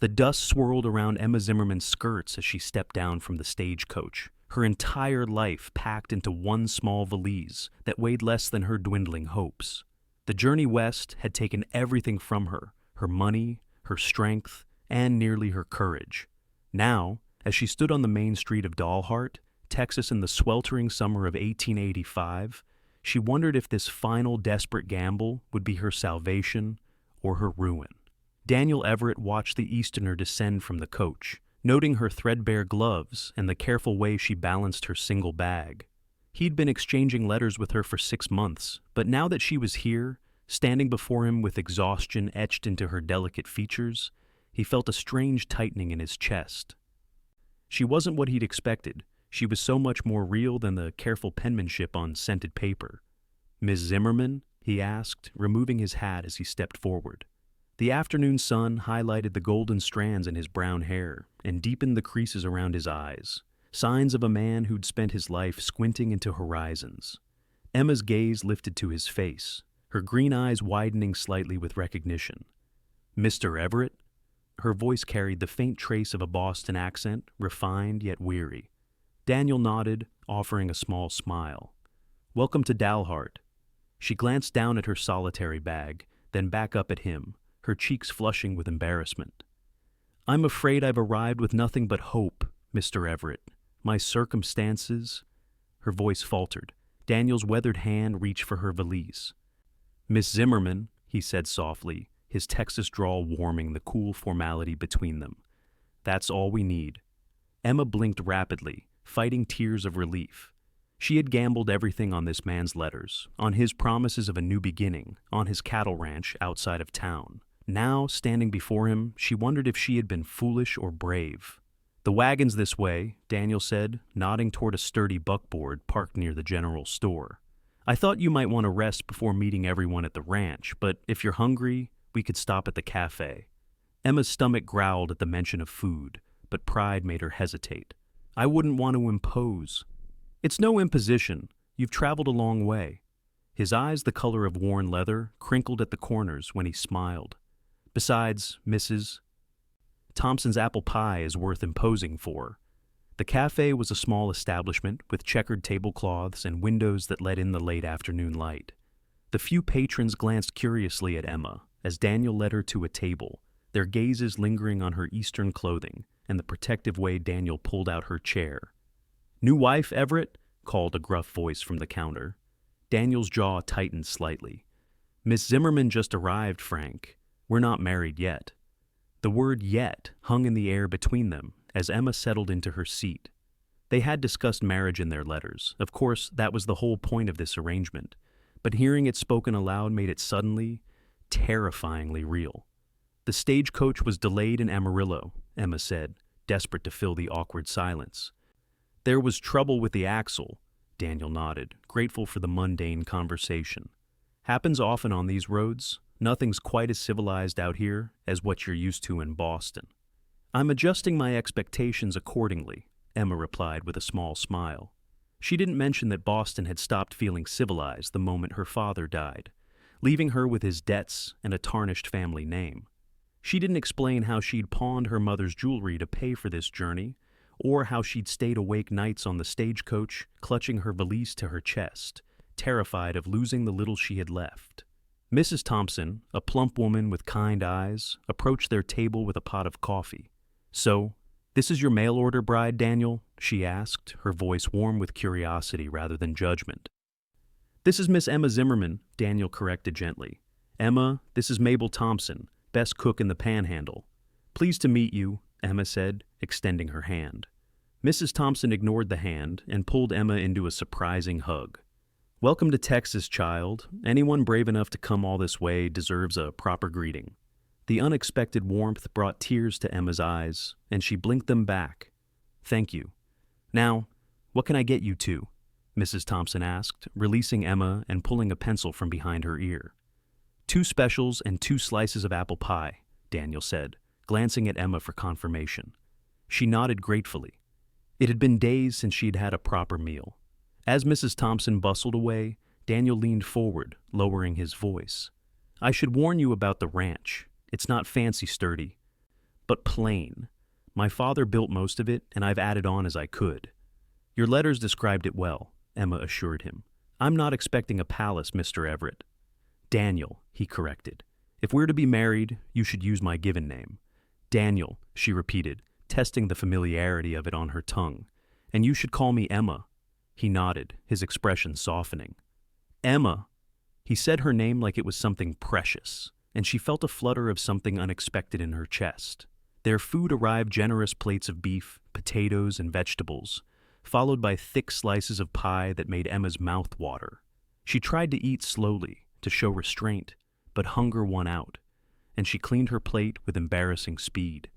The dust swirled around Emma Zimmerman's skirts as she stepped down from the stagecoach, her entire life packed into one small valise that weighed less than her dwindling hopes. The journey west had taken everything from her, her money, her strength, and nearly her courage. Now, as she stood on the main street of Dalhart, Texas in the sweltering summer of 1885, she wondered if this final desperate gamble would be her salvation or her ruin. Daniel Everett watched the Easterner descend from the coach, noting her threadbare gloves and the careful way she balanced her single bag. He'd been exchanging letters with her for 6 months, but now that she was here, standing before him with exhaustion etched into her delicate features, he felt a strange tightening in his chest. She wasn't what he'd expected. She was so much more real than the careful penmanship on scented paper. "Miss Zimmerman?" he asked, removing his hat as he stepped forward. The afternoon sun highlighted the golden strands in his brown hair and deepened the creases around his eyes, signs of a man who'd spent his life squinting into horizons. Emma's gaze lifted to his face, her green eyes widening slightly with recognition. "Mr. Everett?" Her voice carried the faint trace of a Boston accent, refined yet weary. Daniel nodded, offering a small smile. "Welcome to Dalhart." She glanced down at her solitary bag, then back up at him, her cheeks flushing with embarrassment. "I'm afraid I've arrived with nothing but hope, Mr. Everett. My circumstances—" Her voice faltered. Daniel's weathered hand reached for her valise. "Miss Zimmerman," he said softly, his Texas drawl warming the cool formality between them. "That's all we need." Emma blinked rapidly, fighting tears of relief. She had gambled everything on this man's letters, on his promises of a new beginning, on his cattle ranch outside of town. Now, standing before him, she wondered if she had been foolish or brave. "The wagon's this way," Daniel said, nodding toward a sturdy buckboard parked near the general store. "I thought you might want to rest before meeting everyone at the ranch, but if you're hungry, we could stop at the cafe." Emma's stomach growled at the mention of food, but pride made her hesitate. "I wouldn't want to impose." "It's no imposition. You've traveled a long way." His eyes, the color of worn leather, crinkled at the corners when he smiled. "Besides, Mrs. Thompson's apple pie is worth imposing for." The cafe was a small establishment with checkered tablecloths and windows that let in the late afternoon light. The few patrons glanced curiously at Emma as Daniel led her to a table, their gazes lingering on her Eastern clothing and the protective way Daniel pulled out her chair. "New wife, Everett?" called a gruff voice from the counter. Daniel's jaw tightened slightly. "Miss Zimmerman just arrived, Frank. We're not married yet." The word "yet" hung in the air between them as Emma settled into her seat. They had discussed marriage in their letters. Of course, that was the whole point of this arrangement. But hearing it spoken aloud made it suddenly, terrifyingly real. "The stagecoach was delayed in Amarillo," Emma said, desperate to fill the awkward silence. "There was trouble with the axle," Daniel nodded, grateful for the mundane conversation. "Happens often on these roads. Nothing's quite as civilized out here as what you're used to in Boston." "I'm adjusting my expectations accordingly," Emma replied with a small smile. She didn't mention that Boston had stopped feeling civilized the moment her father died, leaving her with his debts and a tarnished family name. She didn't explain how she'd pawned her mother's jewelry to pay for this journey, or how she'd stayed awake nights on the stagecoach, clutching her valise to her chest, terrified of losing the little she had left. Mrs. Thompson, a plump woman with kind eyes, approached their table with a pot of coffee. "So, this is your mail order bride, Daniel?" she asked, her voice warm with curiosity rather than judgment. "This is Miss Emma Zimmerman," Daniel corrected gently. "Emma, this is Mabel Thompson, best cook in the Panhandle." "Pleased to meet you," Emma said, extending her hand. Mrs. Thompson ignored the hand and pulled Emma into a surprising hug. "Welcome to Texas, child. Anyone brave enough to come all this way deserves a proper greeting." The unexpected warmth brought tears to Emma's eyes, and she blinked them back. "Thank you. Now, what can I get you two?" Mrs. Thompson asked, releasing Emma and pulling a pencil from behind her ear. "2 specials and 2 slices of apple pie," Daniel said, glancing at Emma for confirmation. She nodded gratefully. It had been days since she had had a proper meal. As Mrs. Thompson bustled away, Daniel leaned forward, lowering his voice. "I should warn you about the ranch. It's not fancy sturdy. but plain. My father built most of it, and I've added on as I could." "Your letters described it well," Emma assured him. "I'm not expecting a palace, Mr. Everett." "Daniel," he corrected. "If we're to be married, you should use my given name." "Daniel," she repeated, testing the familiarity of it on her tongue. "And you should call me Emma." He nodded, his expression softening. "Emma!" He said her name like it was something precious, and she felt a flutter of something unexpected in her chest. Their food arrived, generous plates of beef, potatoes, and vegetables, followed by thick slices of pie that made Emma's mouth water. She tried to eat slowly, to show restraint, but hunger won out, and she cleaned her plate with embarrassing speed.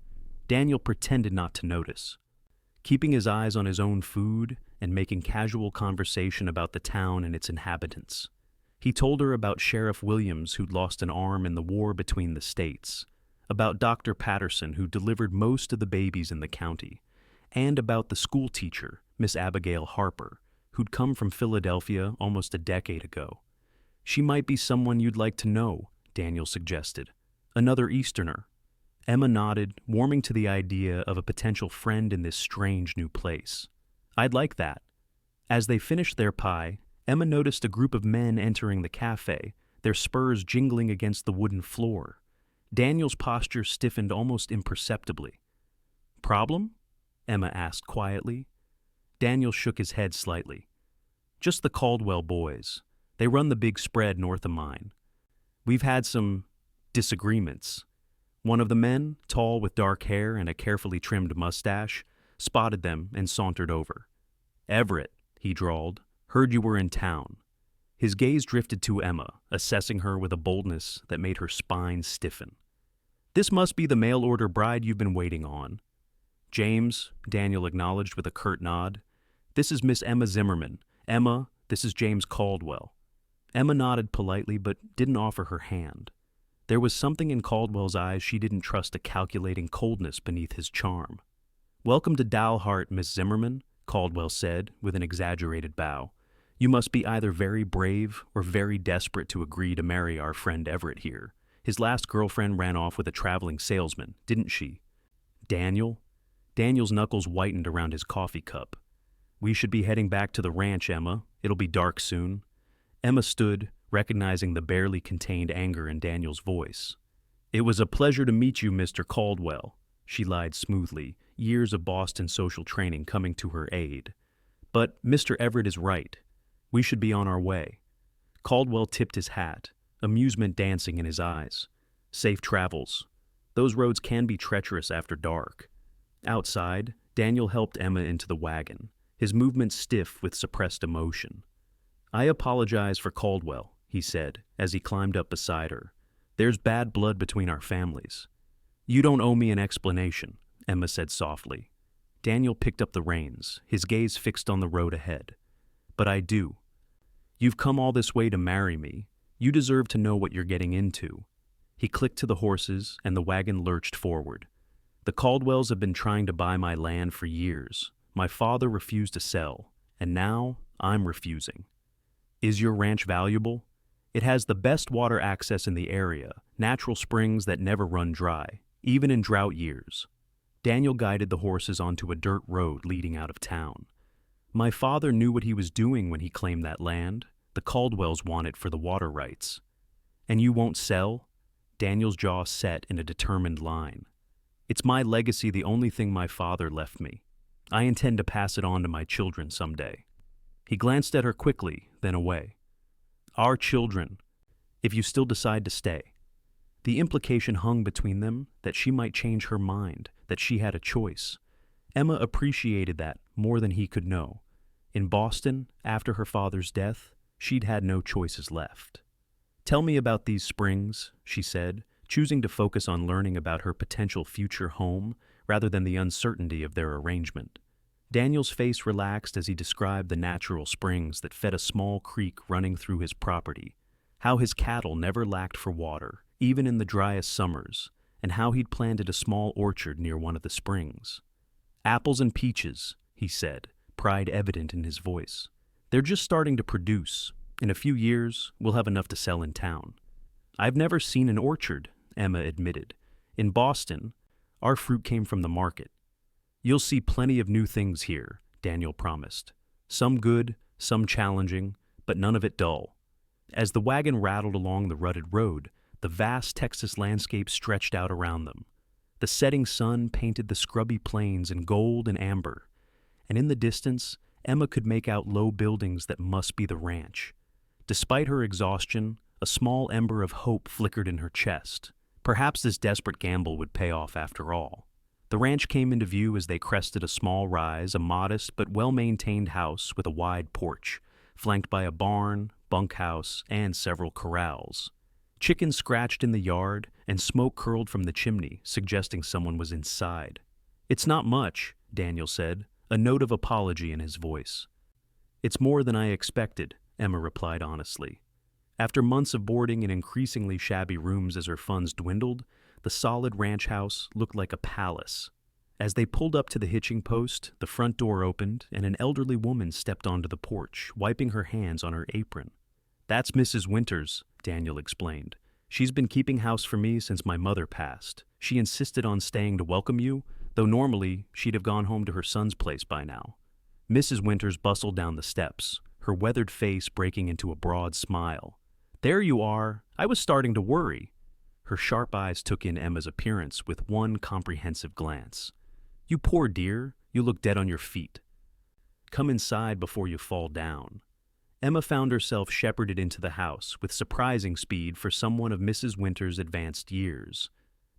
Daniel pretended not to notice, keeping his eyes on his own food and making casual conversation about the town and its inhabitants. He told her about Sheriff Williams, who'd lost an arm in the war between the states, about Dr. Patterson, who delivered most of the babies in the county, and about the school teacher, Miss Abigail Harper, who'd come from Philadelphia almost a decade ago. "She might be someone you'd like to know," Daniel suggested. "Another Easterner." Emma nodded, warming to the idea of a potential friend in this strange new place. "I'd like that." As they finished their pie, Emma noticed a group of men entering the cafe, their spurs jingling against the wooden floor. Daniel's posture stiffened almost imperceptibly. "Problem?" Emma asked quietly. Daniel shook his head slightly. "Just the Caldwell boys. They run the big spread north of mine. We've had some disagreements." One of the men, tall with dark hair and a carefully trimmed mustache, spotted them and sauntered over. "Everett," he drawled, "heard you were in town." His gaze drifted to Emma, assessing her with a boldness that made her spine stiffen. "This must be the mail-order bride you've been waiting on." "James," Daniel acknowledged with a curt nod. "This is Miss Emma Zimmerman. Emma, this is James Caldwell." Emma nodded politely but didn't offer her hand. There was something in Caldwell's eyes she didn't trust, a calculating coldness beneath his charm. "Welcome to Dalhart, Miss Zimmerman," Caldwell said with an exaggerated bow. "You must be either very brave or very desperate to agree to marry our friend Everett here. His last girlfriend ran off with a traveling salesman, didn't she?" "Daniel?" Daniel's knuckles whitened around his coffee cup. "We should be heading back to the ranch, Emma. It'll be dark soon." Emma stood, recognizing the barely contained anger in Daniel's voice. "It was a pleasure to meet you, Mr. Caldwell," she lied smoothly, years of Boston social training coming to her aid. "But Mr. Everett is right. We should be on our way." Caldwell tipped his hat, amusement dancing in his eyes. "Safe travels. Those roads can be treacherous after dark." Outside, Daniel helped Emma into the wagon, his movements stiff with suppressed emotion. "I apologize for Caldwell," he said, as he climbed up beside her. "There's bad blood between our families." "You don't owe me an explanation," Emma said softly. Daniel picked up the reins, his gaze fixed on the road ahead. "But I do. You've come all this way to marry me. You deserve to know what you're getting into." He clicked to the horses, and the wagon lurched forward. "The Caldwells have been trying to buy my land for years. My father refused to sell, and now I'm refusing." "Is your ranch valuable?" "It has the best water access in the area, natural springs that never run dry, even in drought years." Daniel guided the horses onto a dirt road leading out of town. "My father knew what he was doing when he claimed that land. The Caldwells want it for the water rights." "And you won't sell?" Daniel's jaw set in a determined line. "It's my legacy, the only thing my father left me. I intend to pass it on to my children someday." He glanced at her quickly, then away. "Our children, if you still decide to stay." The implication hung between them that she might change her mind, that she had a choice. Emma appreciated that more than he could know. In Boston, after her father's death, she'd had no choices left. "Tell me about these springs," she said, choosing to focus on learning about her potential future home rather than the uncertainty of their arrangement. Daniel's face relaxed as he described the natural springs that fed a small creek running through his property, how his cattle never lacked for water, even in the driest summers, and how he'd planted a small orchard near one of the springs. "Apples and peaches," he said, pride evident in his voice. "They're just starting to produce. In a few years, we'll have enough to sell in town." "I've never seen an orchard," Emma admitted. "In Boston, Our fruit came from the market. You'll see plenty of new things here, Daniel promised. Some good, some challenging, but none of it dull. As the wagon rattled along the rutted road, the vast Texas landscape stretched out around them. The setting sun painted the scrubby plains in gold and amber, and in the distance, Emma could make out low buildings that must be the ranch. Despite her exhaustion, a small ember of hope flickered in her chest. Perhaps this desperate gamble would pay off after all. The ranch came into view as they crested a small rise, a modest but well-maintained house with a wide porch, flanked by a barn, bunkhouse, and several corrals. Chickens scratched in the yard, and smoke curled from the chimney, suggesting someone was inside. "It's not much," Daniel said, a note of apology in his voice. "It's more than I expected," Emma replied honestly. After months of boarding in increasingly shabby rooms as her funds dwindled, the solid ranch house looked like a palace. As they pulled up to the hitching post, the front door opened, and an elderly woman stepped onto the porch, wiping her hands on her apron. "That's Mrs. Winters," Daniel explained. "She's been keeping house for me since my mother passed. She insisted on staying to welcome you, though normally she'd have gone home to her son's place by now." Mrs. Winters bustled down the steps, her weathered face breaking into a broad smile. "There you are. I was starting to worry." Her sharp eyes took in Emma's appearance with one comprehensive glance. "You poor dear, you look dead on your feet. Come inside before you fall down." Emma found herself shepherded into the house with surprising speed for someone of Mrs. Winters' advanced years.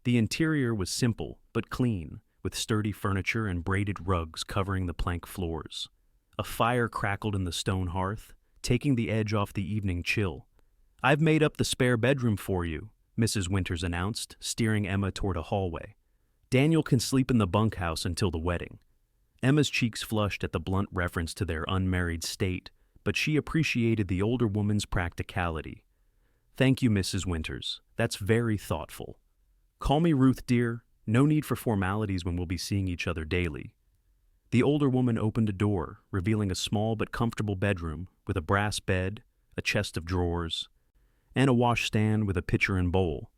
The interior was simple but clean, with sturdy furniture and braided rugs covering the plank floors. A fire crackled in the stone hearth, taking the edge off the evening chill. "I've made up the spare bedroom for you," Mrs. Winters announced, steering Emma toward a hallway. "Daniel can sleep in the bunkhouse until the wedding." Emma's cheeks flushed at the blunt reference to their unmarried state, but she appreciated the older woman's practicality. "Thank you, Mrs. Winters. That's very thoughtful. Call me Ruth, dear. No need for formalities when we'll be seeing each other daily." The older woman opened a door, revealing a small but comfortable bedroom with a brass bed, a chest of drawers, and a washstand with a pitcher and bowl.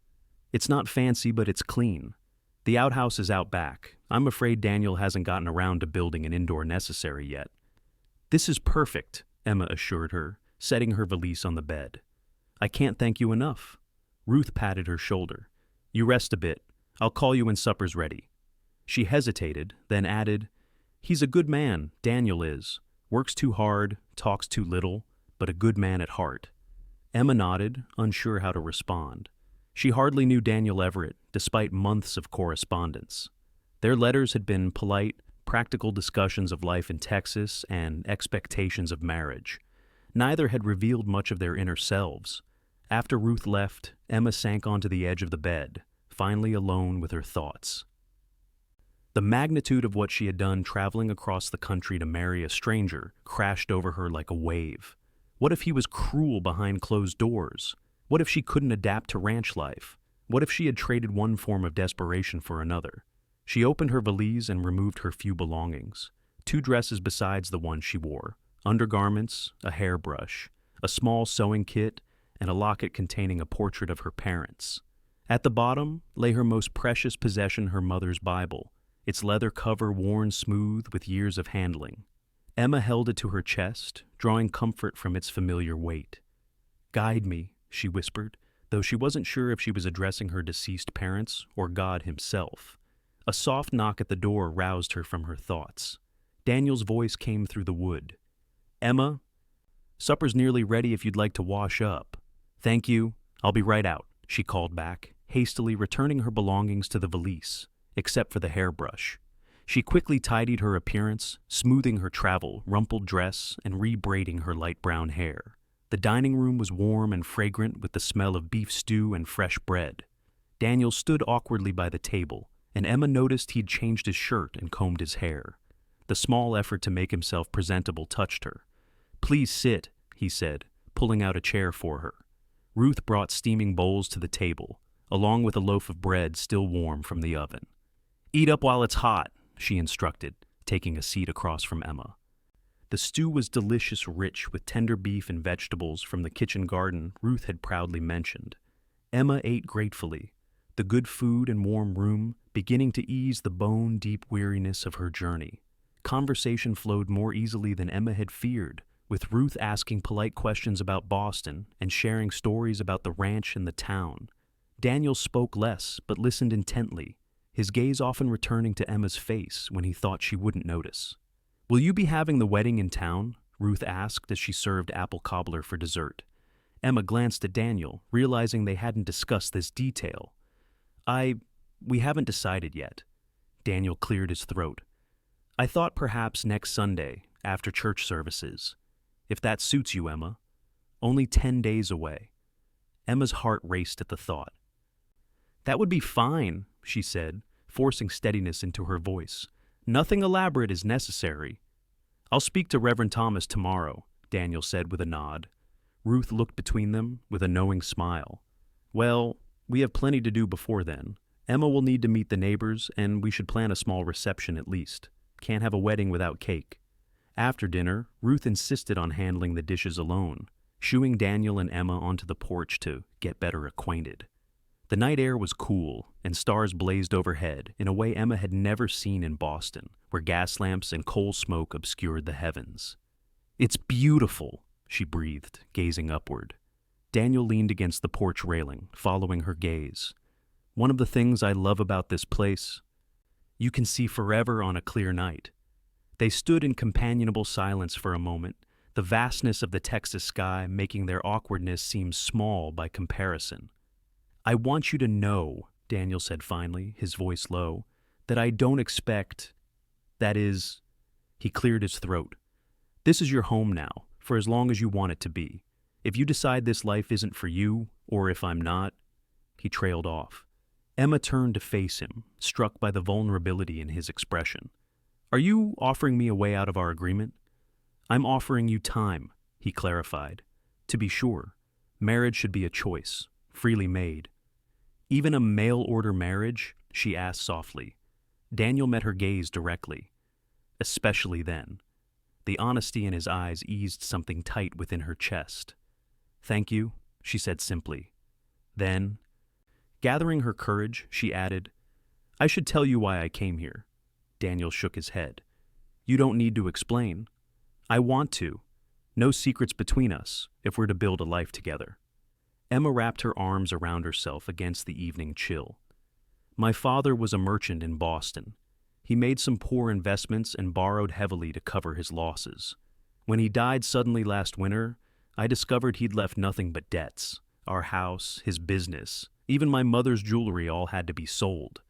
"It's not fancy, but it's clean. The outhouse is out back. I'm afraid Daniel hasn't gotten around to building an indoor necessary yet." "This is perfect," Emma assured her, setting her valise on the bed. "I can't thank you enough." Ruth patted her shoulder. "You rest a bit. I'll call you when supper's ready." She hesitated, then added, "He's a good man, Daniel is. Works too hard, talks too little, but a good man at heart." Emma nodded, unsure how to respond. She hardly knew Daniel Everett, despite months of correspondence. Their letters had been polite, practical discussions of life in Texas and expectations of marriage. Neither had revealed much of their inner selves. After Ruth left, Emma sank onto the edge of the bed, finally alone with her thoughts. The magnitude of what she had done traveling across the country to marry a stranger crashed over her like a wave. What if he was cruel behind closed doors? What if she couldn't adapt to ranch life? What if she had traded one form of desperation for another? She opened her valise and removed her few belongings. 2 dresses besides the one she wore, undergarments, a hairbrush, a small sewing kit, and a locket containing a portrait of her parents. At the bottom lay her most precious possession, her mother's Bible, its leather cover worn smooth with years of handling. Emma held it to her chest, drawing comfort from its familiar weight. "Guide me," she whispered, though she wasn't sure if she was addressing her deceased parents or God himself. A soft knock at the door roused her from her thoughts. Daniel's voice came through the wood. "Emma, supper's nearly ready if you'd like to wash up." "Thank you. I'll be right out," she called back, hastily returning her belongings to the valise, except for the hairbrush. She quickly tidied her appearance, smoothing her travel, rumpled dress, and rebraiding her light brown hair. The dining room was warm and fragrant with the smell of beef stew and fresh bread. Daniel stood awkwardly by the table, and Emma noticed he'd changed his shirt and combed his hair. The small effort to make himself presentable touched her. "Please sit," he said, pulling out a chair for her. Ruth brought steaming bowls to the table, along with a loaf of bread still warm from the oven. "Eat up while it's hot," she instructed, taking a seat across from Emma. The stew was delicious, rich, with tender beef and vegetables from the kitchen garden Ruth had proudly mentioned. Emma ate gratefully. The good food and warm room beginning to ease the bone-deep weariness of her journey. Conversation flowed more easily than Emma had feared, with Ruth asking polite questions about Boston and sharing stories about the ranch and the town. Daniel spoke less, but listened intently, his gaze often returning to Emma's face when he thought she wouldn't notice. "Will you be having the wedding in town?" Ruth asked as she served apple cobbler for dessert. Emma glanced at Daniel, realizing they hadn't discussed this detail. We haven't decided yet." Daniel cleared his throat. "I thought perhaps next Sunday, after church services. If that suits you, Emma. Only 10 days away." Emma's heart raced at the thought. "That would be fine," she said, forcing steadiness into her voice. "Nothing elaborate is necessary." "I'll speak to Reverend Thomas tomorrow," Daniel said with a nod. Ruth looked between them with a knowing smile. "Well, we have plenty to do before then. Emma will need to meet the neighbors, and we should plan a small reception at least. Can't have a wedding without cake." After dinner, Ruth insisted on handling the dishes alone, shooing Daniel and Emma onto the porch to get better acquainted. The night air was cool, and stars blazed overhead in a way Emma had never seen in Boston, where gas lamps and coal smoke obscured the heavens. "It's beautiful," she breathed, gazing upward. Daniel leaned against the porch railing, following her gaze. "One of the things I love about this place, you can see forever on a clear night." They stood in companionable silence for a moment, the vastness of the Texas sky making their awkwardness seem small by comparison. "I want you to know," Daniel said finally, his voice low, "that I don't expect, that is," he cleared his throat. "This is your home now, for as long as you want it to be. If you decide this life isn't for you, or if I'm not," he trailed off. Emma turned to face him, struck by the vulnerability in his expression. "Are you offering me a way out of our agreement?" "I'm offering you time," he clarified. "To be sure, marriage should be a choice, freely made." "Even a mail-order marriage?" she asked softly. Daniel met her gaze directly. "Especially then." The honesty in his eyes eased something tight within her chest. "Thank you," she said simply. Then, gathering her courage, she added, "I should tell you why I came here." Daniel shook his head. "You don't need to explain." "I want to. No secrets between us, if we're to build a life together." Emma wrapped her arms around herself against the evening chill. "My father was a merchant in Boston. He made some poor investments and borrowed heavily to cover his losses. When he died suddenly last winter, I discovered he'd left nothing but debts. Our house, his business, even my mother's jewelry all had to be sold."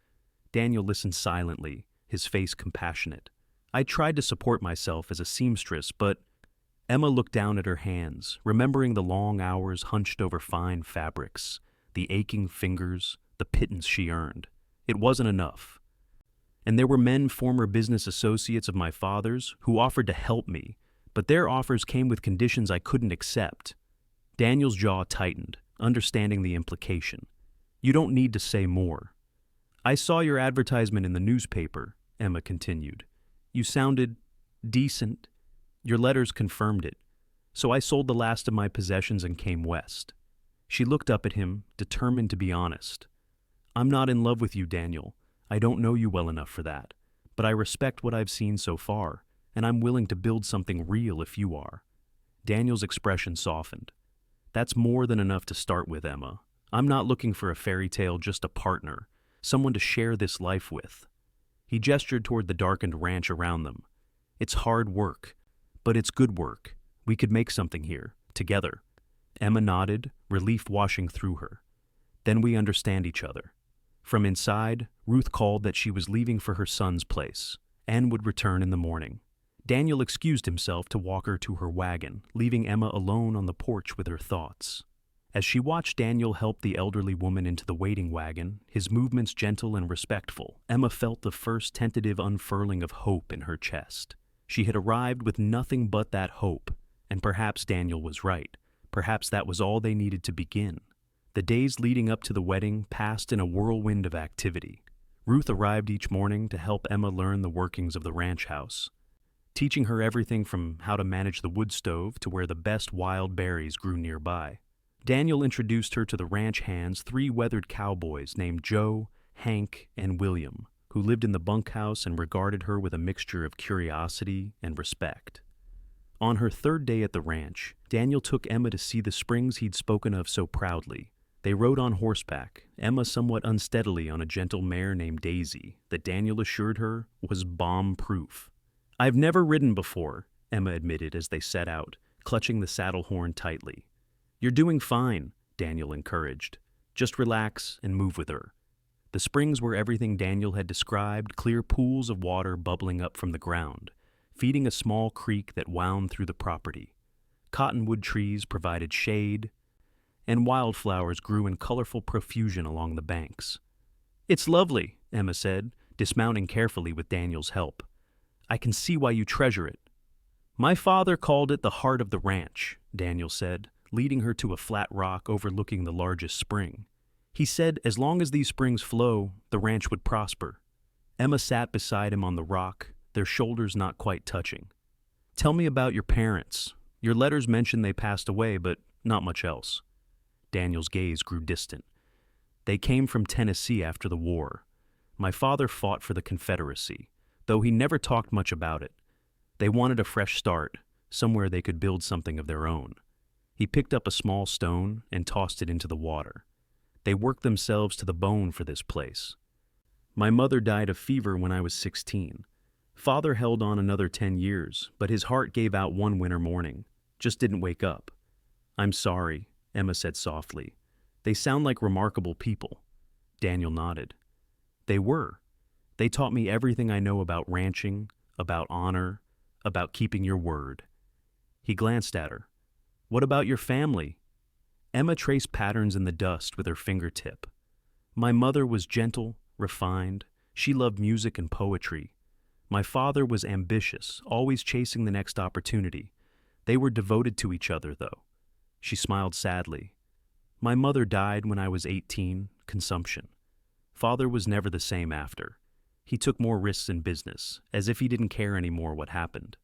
Daniel listened silently, his face compassionate. "I tried to support myself as a seamstress, but—" Emma looked down at her hands, remembering the long hours hunched over fine fabrics, the aching fingers, the pittance she earned. It wasn't enough. "And there were men, former business associates of my father's, who offered to help me, but their offers came with conditions I couldn't accept." Daniel's jaw tightened, understanding the implication. "You don't need to say more." "I saw your advertisement in the newspaper," Emma continued. "You sounded decent. Your letters confirmed it. So I sold the last of my possessions and came west." She looked up at him, determined to be honest. "I'm not in love with you, Daniel. I don't know you well enough for that. But I respect what I've seen so far, and I'm willing to build something real if you are." Daniel's expression softened. "That's more than enough to start with, Emma. I'm not looking for a fairy tale, just a partner, someone to share this life with." He gestured toward the darkened ranch around them. "It's hard work, but it's good work. We could make something here, together." Emma nodded, relief washing through her. "Then we understand each other." From inside, Ruth called that she was leaving for her son's place and would return in the morning. Daniel excused himself to walk her to her wagon, leaving Emma alone on the porch with her thoughts. As she watched Daniel help the elderly woman into the waiting wagon, his movements gentle and respectful, Emma felt the first tentative unfurling of hope in her chest. She had arrived with nothing but that hope, and perhaps Daniel was right. Perhaps that was all they needed to begin. The days leading up to the wedding passed in a whirlwind of activity. Ruth arrived each morning to help Emma learn the workings of the ranch house, teaching her everything from how to manage the wood stove to where the best wild berries grew nearby. Daniel introduced her to the ranch hands, 3 weathered cowboys named Joe, Hank, and William, who lived in the bunkhouse and regarded her with a mixture of curiosity and respect. On her third day at the ranch, Daniel took Emma to see the springs he'd spoken of so proudly. They rode on horseback, Emma somewhat unsteadily on a gentle mare named Daisy that Daniel assured her was bomb-proof. "I've never ridden before," Emma admitted as they set out, clutching the saddle horn tightly. "You're doing fine," Daniel encouraged. "Just relax and move with her." The springs were everything Daniel had described, clear pools of water bubbling up from the ground, feeding a small creek that wound through the property. Cottonwood trees provided shade, and wildflowers grew in colorful profusion along the banks. "It's lovely," Emma said, dismounting carefully with Daniel's help. "I can see why you treasure it." "My father called it the heart of the ranch," Daniel said, leading her to a flat rock overlooking the largest spring. He said as long as these springs flow, the ranch would prosper. Emma sat beside him on the rock, their shoulders not quite touching. "Tell me about your parents. Your letters mention they passed away, but not much else." Daniel's gaze grew distant. "They came from Tennessee after the war. My father fought for the Confederacy, though he never talked much about it. They wanted a fresh start, somewhere they could build something of their own." He picked up a small stone and tossed it into the water. "They worked themselves to the bone for this place. My mother died of fever when I was 16. Father held on another 10 years, but his heart gave out one winter morning. Just didn't wake up." "I'm sorry," Emma said softly. "They sound like remarkable people." Daniel nodded. "They were. They taught me everything I know about ranching, about honor, about keeping your word." He glanced at her. "What about your family?" Emma traced patterns in the dust with her fingertip. "My mother was gentle, refined. She loved music and poetry. My father was ambitious, always chasing the next opportunity. They were devoted to each other, though." She smiled sadly. "My mother died when I was 18, consumption. Father was never the same after. He took more risks in business, as if he didn't care anymore what happened."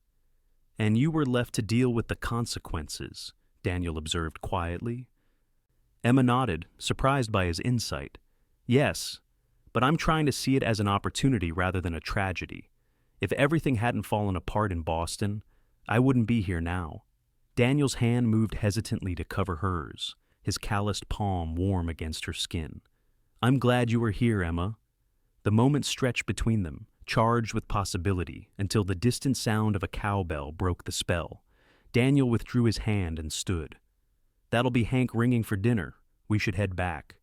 "And you were left to deal with the consequences," Daniel observed quietly. Emma nodded, surprised by his insight. "Yes, but I'm trying to see it as an opportunity rather than a tragedy. If everything hadn't fallen apart in Boston, I wouldn't be here now." Daniel's hand moved hesitantly to cover hers, his calloused palm warm against her skin. "I'm glad you were here, Emma." The moment stretched between them, charged with possibility, until the distant sound of a cowbell broke the spell. Daniel withdrew his hand and stood. "That'll be Hank ringing for dinner. We should head back."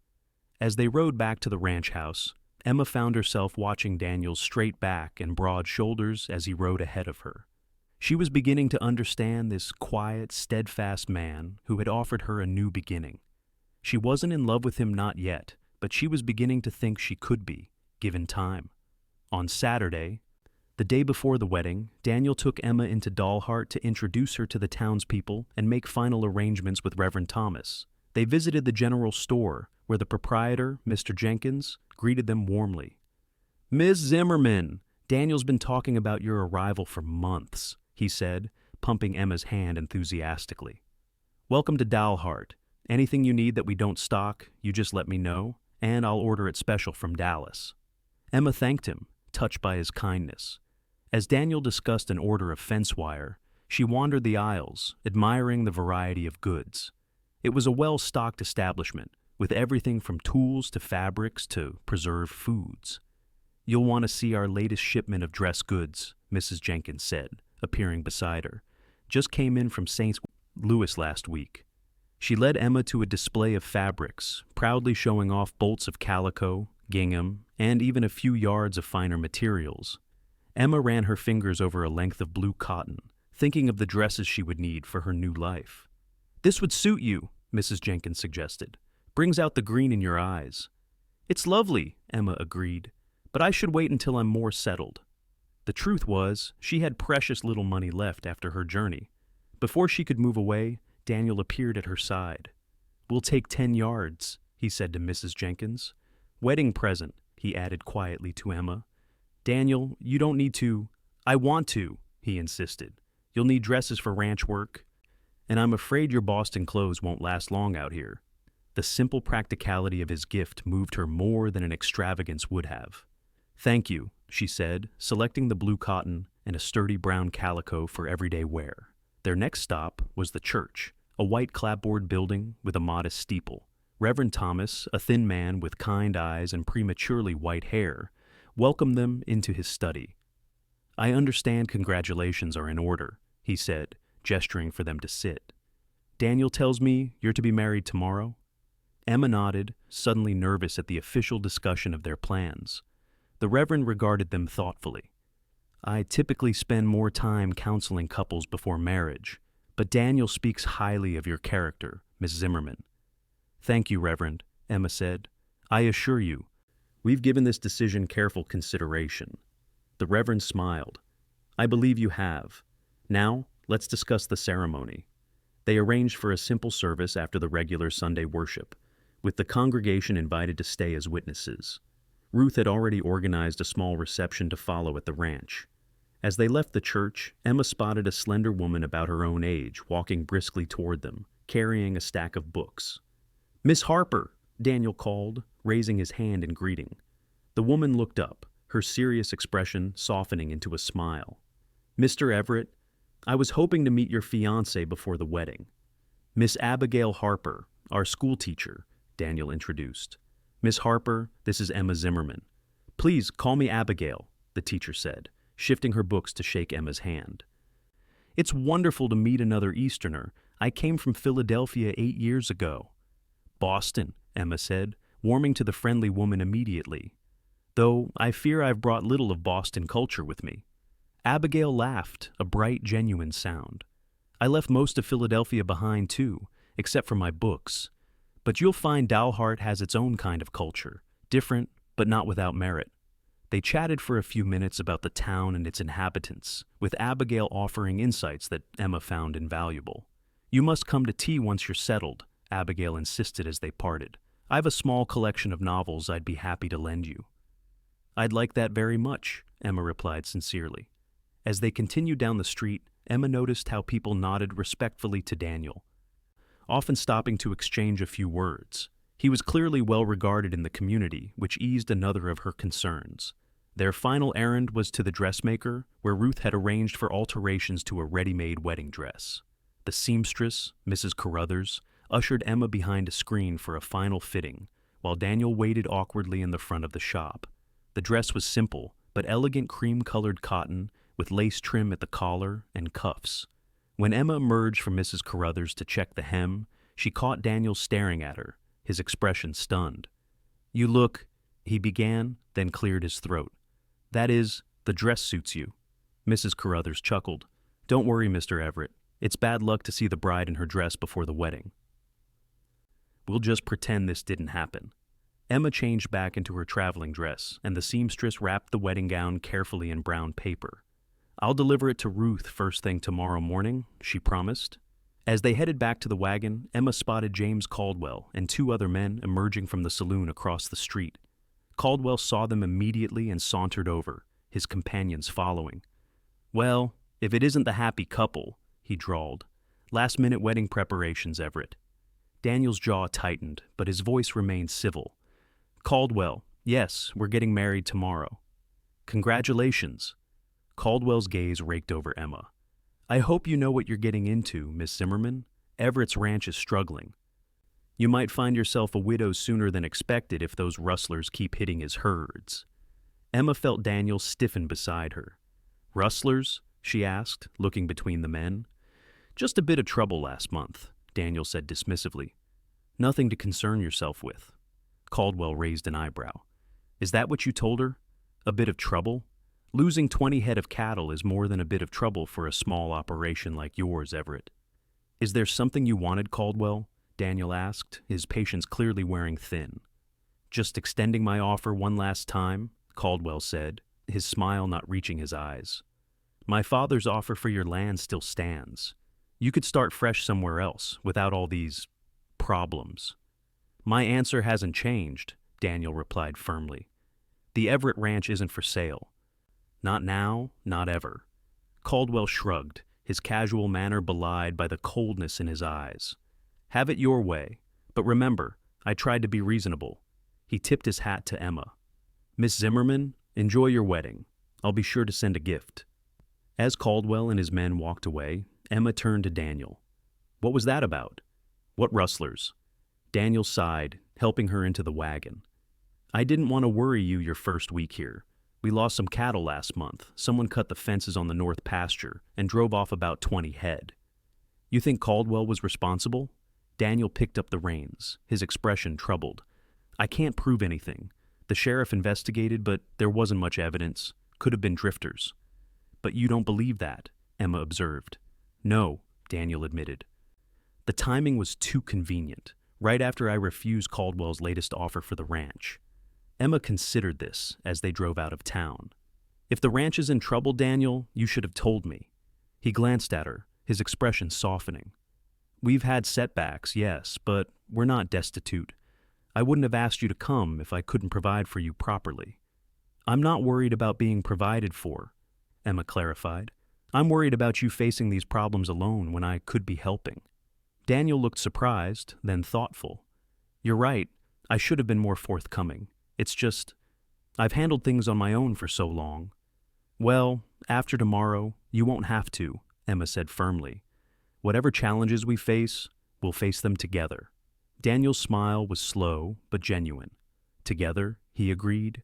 As they rode back to the ranch house, Emma found herself watching Daniel's straight back and broad shoulders as he rode ahead of her. She was beginning to understand this quiet, steadfast man who had offered her a new beginning. She wasn't in love with him not yet, but she was beginning to think she could be, given time. On Saturday, the day before the wedding, Daniel took Emma into Dalhart to introduce her to the townspeople and make final arrangements with Reverend Thomas. They visited the general store, where the proprietor, Mr. Jenkins, greeted them warmly. "Miss Zimmerman, Daniel's been talking about your arrival for months," he said, pumping Emma's hand enthusiastically. "Welcome to Dalhart. Anything you need that we don't stock, you just let me know, and I'll order it special from Dallas." Emma thanked him, touched by his kindness. As Daniel discussed an order of fence wire, she wandered the aisles, admiring the variety of goods. It was a well-stocked establishment, with everything from tools to fabrics to preserved foods. "You'll want to see our latest shipment of dress goods," Mrs. Jenkins said, appearing beside her. "Just came in from St. Louis last week." She led Emma to a display of fabrics, proudly showing off bolts of calico, gingham, and even a few yards of finer materials. Emma ran her fingers over a length of blue cotton, thinking of the dresses she would need for her new life. "This would suit you," Mrs. Jenkins suggested. "Brings out the green in your eyes." "It's lovely," Emma agreed, "but I should wait until I'm more settled." The truth was, she had precious little money left after her journey. Before she could move away, Daniel appeared at her side. "We'll take 10 yards," he said to Mrs. Jenkins. "Wedding present," he added quietly to Emma. "Daniel, you don't need to—" "I want to," he insisted. "You'll need dresses for ranch work, and I'm afraid your Boston clothes won't last long out here." The simple practicality of his gift moved her more than an extravagance would have. "Thank you," she said, selecting the blue cotton and a sturdy brown calico for everyday wear. Their next stop was the church, a white clapboard building with a modest steeple. Reverend Thomas, a thin man with kind eyes and prematurely white hair, welcomed them into his study. "I understand congratulations are in order," he said, gesturing for them to sit. "Daniel tells me you're to be married tomorrow?" Emma nodded, suddenly nervous at the official discussion of their plans. The Reverend regarded them thoughtfully. "I typically spend more time counseling couples before marriage, but Daniel speaks highly of your character, Miss Zimmerman." "Thank you, Reverend," Emma said. "I assure you, we've given this decision careful consideration." The Reverend smiled. "I believe you have. Now, let's discuss the ceremony." They arranged for a simple service after the regular Sunday worship, with the congregation invited to stay as witnesses. Ruth had already organized a small reception to follow at the ranch. As they left the church, Emma spotted a slender woman about her own age walking briskly toward them, carrying a stack of books. "Miss Harper," Daniel called, raising his hand in greeting. The woman looked up, her serious expression softening into a smile. "Mr. Everett, I was hoping to meet your fiancée before the wedding." "Miss Abigail Harper, our school teacher," Daniel introduced. "Miss Harper, this is Emma Zimmerman." "Please call me Abigail," the teacher said, shifting her books to shake Emma's hand. "It's wonderful to meet another Easterner. I came from Philadelphia 8 years ago." "Boston," Emma said, warming to the friendly woman immediately. "Though I fear I've brought little of Boston culture with me." Abigail laughed, a bright, genuine sound. "I left most of Philadelphia behind, too, except for my books. But you'll find Dalhart has its own kind of culture, different, but not without merit." They chatted for a few minutes about the town and its inhabitants, with Abigail offering insights that Emma found invaluable. "You must come to tea once you're settled," Abigail insisted as they parted. "I have a small collection of novels I'd be happy to lend you." "I'd like that very much," Emma replied sincerely. As they continued down the street, Emma noticed how people nodded respectfully to Daniel, often stopping to exchange a few words. He was clearly well regarded in the community, which eased another of her concerns. Their final errand was to the dressmaker, where Ruth had arranged for alterations to a ready-made wedding dress. The seamstress, Mrs. Carruthers, ushered Emma behind a screen for a final fitting, while Daniel waited awkwardly in the front of the shop. The dress was simple, but elegant cream-colored cotton, with lace trim at the collar and cuffs. When Emma emerged from Mrs. Carruthers to check the hem, she caught Daniel staring at her, his expression stunned. "You look," he began, then cleared his throat. "That is, the dress suits you." Mrs. Carruthers chuckled. "Don't worry, Mr. Everett. It's bad luck to see the bride in her dress before the wedding. We'll just pretend this didn't happen." Emma changed back into her traveling dress, and the seamstress wrapped the wedding gown carefully in brown paper. "I'll deliver it to Ruth first thing tomorrow morning," she promised. As they headed back to the wagon, Emma spotted James Caldwell and 2 other men emerging from the saloon across the street. Caldwell saw them immediately and sauntered over, his companions following. "Well, if it isn't the happy couple," he drawled. "Last-minute wedding preparations, Everett." Daniel's jaw tightened, but his voice remained civil. "Caldwell, yes, we're getting married tomorrow." "Congratulations." Caldwell's gaze raked over Emma. "I hope you know what you're getting into, Miss Zimmerman. Everett's ranch is struggling. You might find yourself a widow sooner than expected if those rustlers keep hitting his herds." Emma felt Daniel stiffen beside her. "Rustlers?" she asked, looking between the men. "Just a bit of trouble last month," Daniel said dismissively. "Nothing to concern yourself with." Caldwell raised an eyebrow. "Is that what you told her? A bit of trouble? Losing 20 head of cattle is more than a bit of trouble for a small operation like yours, Everett." "Is there something you wanted, Caldwell?" Daniel asked, his patience clearly wearing thin. "Just extending my offer one last time," Caldwell said, his smile not reaching his eyes. "My father's offer for your land still stands. You could start fresh somewhere else, without all these problems." "My answer hasn't changed," Daniel replied firmly. "The Everett Ranch isn't for sale. Not now, not ever." Caldwell shrugged, his casual manner belied by the coldness in his eyes. "Have it your way, but remember, I tried to be reasonable. He tipped his hat to Emma. Miss Zimmerman, enjoy your wedding. I'll be sure to send a gift. As Caldwell and his men walked away, Emma turned to Daniel. What was that about? What rustlers? Daniel sighed, helping her into the wagon. I didn't want to worry you your first week here. We lost some cattle last month. Someone cut the fences on the north pasture and drove off about 20 head. You think Caldwell was responsible? Daniel picked up the reins, his expression troubled. I can't prove anything. The sheriff investigated, but there wasn't much evidence. Could have been drifters. But you don't believe that, Emma observed. No, Daniel admitted. The timing was too convenient, right after I refused Caldwell's latest offer for the ranch. Emma considered this as they drove out of town. If the ranch is in trouble, Daniel, you should have told me. He glanced at her, his expression softening. We've had setbacks, yes, but we're not destitute. I wouldn't have asked you to come if I couldn't provide for you properly. I'm not worried about being provided for, Emma clarified. I'm worried about you facing these problems alone when I could be helping. Daniel looked surprised, then thoughtful. You're right, I should have been more forthcoming. It's just, I've handled things on my own for so long. Well, after tomorrow, you won't have to, Emma said firmly. Whatever challenges we face, we'll face them together. Daniel's smile was slow but genuine. Together, he agreed.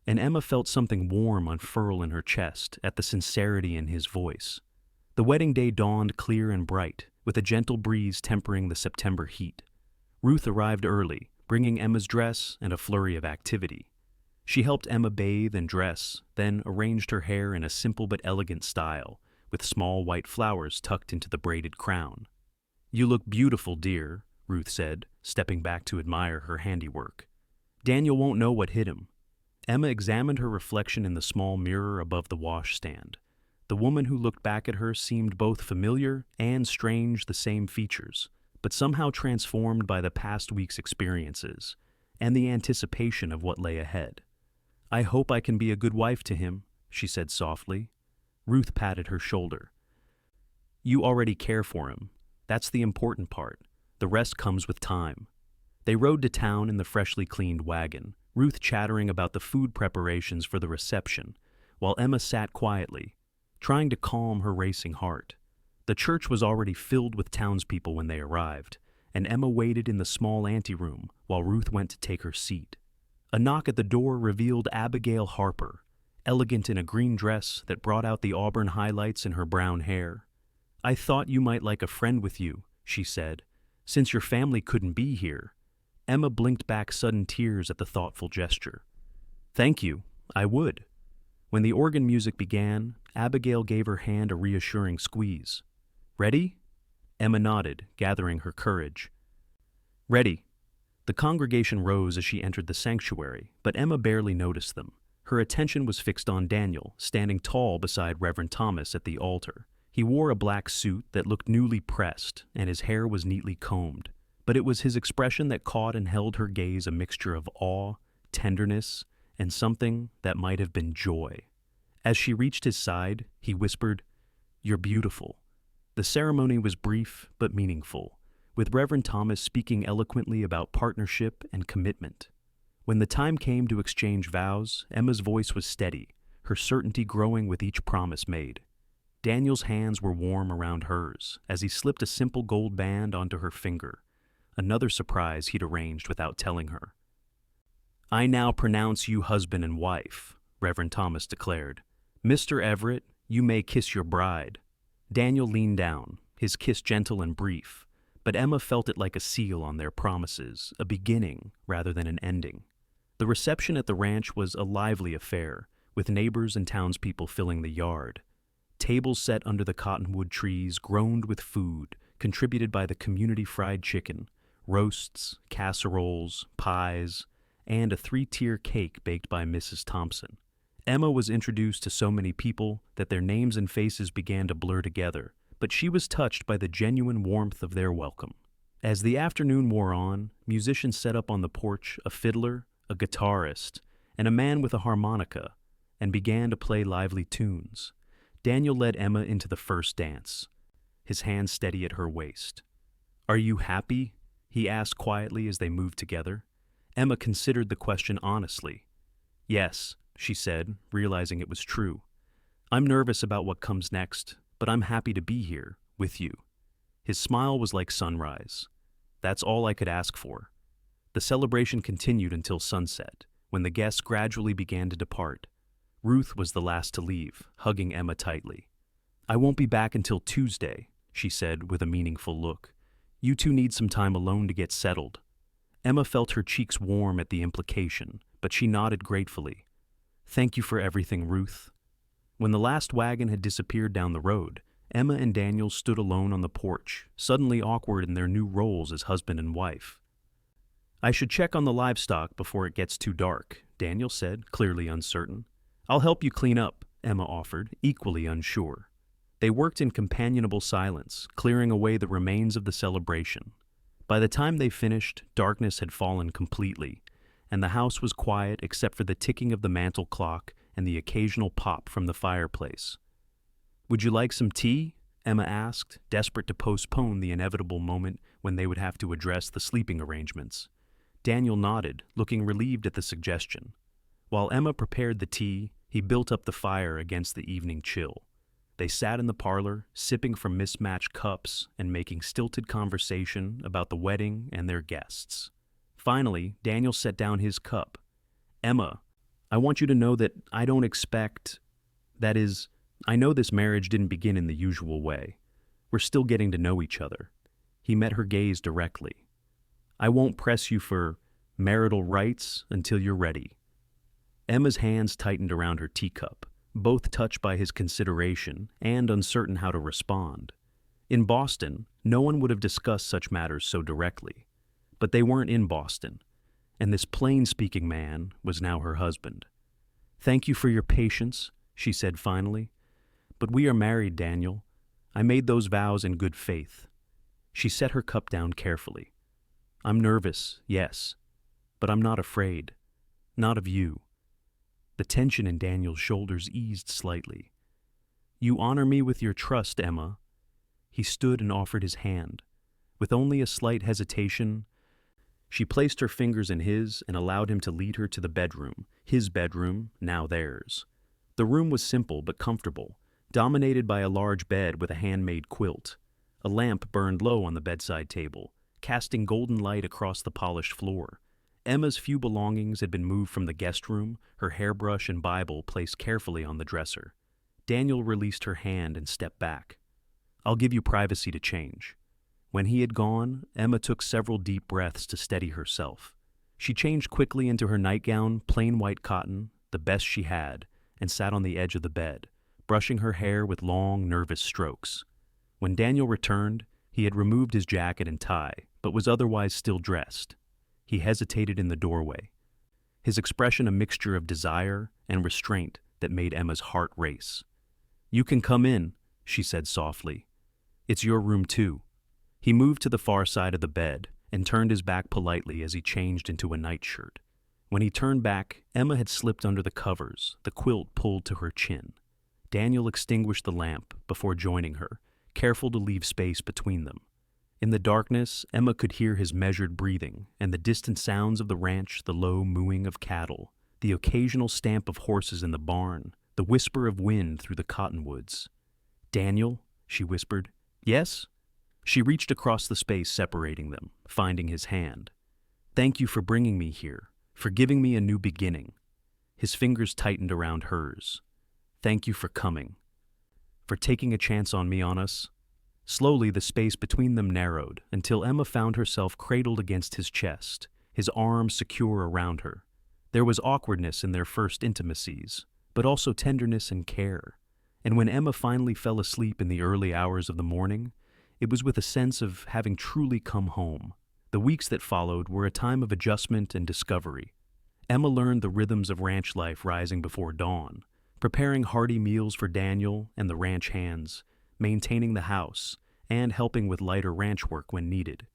And Emma felt something warm unfurl in her chest at the sincerity in his voice. The wedding day dawned clear and bright, with a gentle breeze tempering the September heat. Ruth arrived early, bringing Emma's dress and a flurry of activity. She helped Emma bathe and dress, then arranged her hair in a simple but elegant style, with small white flowers tucked into the braided crown. You look beautiful, dear, Ruth said, stepping back to admire her handiwork. Daniel won't know what hit him. Emma examined her reflection in the small mirror above the washstand. The woman who looked back at her seemed both familiar and strange, the same features, but somehow transformed by the past week's experiences and the anticipation of what lay ahead. I hope I can be a good wife to him, she said softly. Ruth patted her shoulder. You already care for him. That's the important part. The rest comes with time. They rode to town in the freshly cleaned wagon, Ruth chattering about the food preparations for the reception, while Emma sat quietly, trying to calm her racing heart. The church was already filled with townspeople when they arrived, and Emma waited in the small anteroom while Ruth went to take her seat. A knock at the door revealed Abigail Harper, elegant in a green dress that brought out the auburn highlights in her brown hair. I thought you might like a friend with you, she said, since your family couldn't be here. Emma blinked back sudden tears at the thoughtful gesture. Thank you, I would. When the organ music began, Abigail gave her hand a reassuring squeeze. Ready? Emma nodded, gathering her courage. Ready. The congregation rose as she entered the sanctuary, but Emma barely noticed them. Her attention was fixed on Daniel, standing tall beside Reverend Thomas at the altar. He wore a black suit that looked newly pressed, and his hair was neatly combed. But it was his expression that caught and held her gaze, a mixture of awe, tenderness, and something that might have been joy. As she reached his side, he whispered, You're beautiful. The ceremony was brief but meaningful, with Reverend Thomas speaking eloquently about partnership and commitment. When the time came to exchange vows, Emma's voice was steady, her certainty growing with each promise made. Daniel's hands were warm around hers as he slipped a simple gold band onto her finger, another surprise he'd arranged without telling her. I now pronounce you husband and wife, Reverend Thomas declared. Mr. Everett, you may kiss your bride. Daniel leaned down, his kiss gentle and brief, but Emma felt it like a seal on their promises, a beginning rather than an ending. The reception at the ranch was a lively affair, with neighbors and townspeople filling the yard. Tables set under the cottonwood trees groaned with food, contributed by the community fried chicken, roasts, casseroles, pies, and a 3-tier cake baked by Mrs. Thompson. Emma was introduced to so many people that their names and faces began to blur together, but she was touched by the genuine warmth of their welcome. As the afternoon wore on, musicians set up on the porch a fiddler, a guitarist, and a man with a harmonica, and began to play lively tunes. Daniel led Emma into the first dance, his hand steady at her waist. Are you happy? he asked quietly as they moved together. Emma considered the question honestly. Yes, she said, realizing it was true. I'm nervous about what comes next, but I'm happy to be here, with you. His smile was like sunrise. That's all I could ask for. The celebration continued until sunset, when the guests gradually began to depart. Ruth was the last to leave, hugging Emma tightly. I won't be back until Tuesday, she said with a meaningful look. You two need some time alone to get settled. Emma felt her cheeks warm at the implication, but she nodded gratefully. Thank you for everything, Ruth. When the last wagon had disappeared down the road, Emma and Daniel stood alone on the porch, suddenly awkward in their new roles as husband and wife. I should check on the livestock before it gets too dark, Daniel said, clearly uncertain. I'll help you clean up, Emma offered, equally unsure. They worked in companionable silence, clearing away the remains of the celebration. By the time they finished, darkness had fallen completely, and the house was quiet except for the ticking of the mantel clock and the occasional pop from the fireplace. Would you like some tea? Emma asked, desperate to postpone the inevitable moment when they would have to address the sleeping arrangements. Daniel nodded, looking relieved at the suggestion. While Emma prepared the tea, he built up the fire against the evening chill. They sat in the parlor, sipping from mismatched cups and making stilted conversation about the wedding and their guests. Finally, Daniel set down his cup. Emma, I want you to know that I don't expect... That is, I know this marriage didn't begin in the usual way. We're still getting to know each other. He met her gaze directly. I won't press you for marital rights until you're ready. Emma's hands tightened around her teacup, both touched by his consideration and uncertain how to respond. In Boston, no one would have discussed such matters so directly. But they weren't in Boston, and this plain-speaking man was now her husband. Thank you for your patience, she said finally. But we are married, Daniel. I made those vows in good faith. She set her cup down carefully. I'm nervous, yes, but I'm not afraid. Not of you. The tension in Daniel's shoulders eased slightly. You honor me with your trust, Emma. He stood and offered his hand. With only a slight hesitation, she placed her fingers in his and allowed him to lead her to the bedroom, his bedroom, now theirs. The room was simple but comfortable, dominated by a large bed with a handmade quilt. A lamp burned low on the bedside table, casting golden light across the polished floor. Emma's few belongings had been moved from the guest room, her hairbrush and Bible placed carefully on the dresser. Daniel released her hand and stepped back. I'll give you privacy to change. When he had gone, Emma took several deep breaths to steady herself. She changed quickly into her nightgown, plain white cotton, the best she had, and sat on the edge of the bed, brushing her hair with long, nervous strokes. When Daniel returned, he had removed his jacket and tie, but was otherwise still dressed. He hesitated in the doorway, his expression a mixture of desire and restraint that made Emma's heart race. You can come in, she said softly. It's your room too. He moved to the far side of the bed and turned his back politely as he changed into a nightshirt. When he turned back, Emma had slipped under the covers, the quilt pulled to her chin. Daniel extinguished the lamp before joining her, careful to leave space between them. In the darkness, Emma could hear his measured breathing and the distant sounds of the ranch, the low mooing of cattle, the occasional stamp of horses in the barn, the whisper of wind through the cottonwoods. Daniel, she whispered. Yes? She reached across the space separating them, finding his hand. Thank you for bringing me here, for giving me a new beginning. His fingers tightened around hers. Thank you for coming, for taking a chance on me, on us. Slowly, the space between them narrowed until Emma found herself cradled against his chest, his arms secure around her. There was awkwardness in their first intimacies, but also tenderness and care. And when Emma finally fell asleep in the early hours of the morning, it was with a sense of having truly come home. The weeks that followed were a time of adjustment and discovery. Emma learned the rhythms of ranch life rising before dawn, preparing hearty meals for Daniel and the ranch hands, maintaining the house, and helping with lighter ranch work when needed.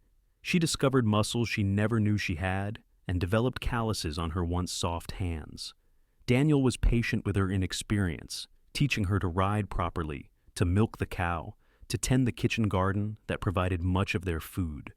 She discovered muscles she never knew she had and developed calluses on her once soft hands. Daniel was patient with her inexperience, teaching her to ride properly, to milk the cow, to tend the kitchen garden that provided much of their food.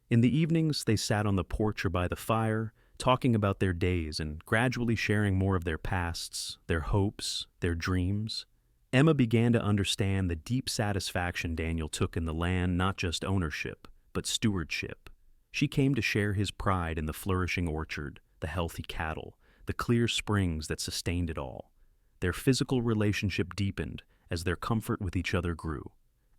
In the evenings, they sat on the porch or by the fire, talking about their days and gradually sharing more of their pasts, their hopes, their dreams. Emma began to understand the deep satisfaction Daniel took in the land, not just ownership, but stewardship. She came to share his pride in the flourishing orchard, the healthy cattle, the clear springs that sustained it all. Their physical relationship deepened as their comfort with each other grew.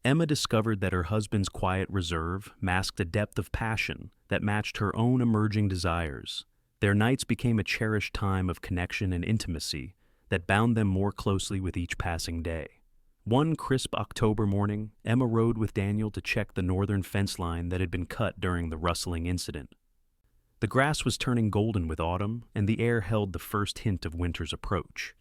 Emma discovered that her husband's quiet reserve masked a depth of passion that matched her own emerging desires. Their nights became a cherished time of connection and intimacy that bound them more closely with each passing day. One crisp October morning, Emma rode with Daniel to check the northern fence line that had been cut during the rustling incident. The grass was turning golden with autumn, and the air held the first hint of winter's approach.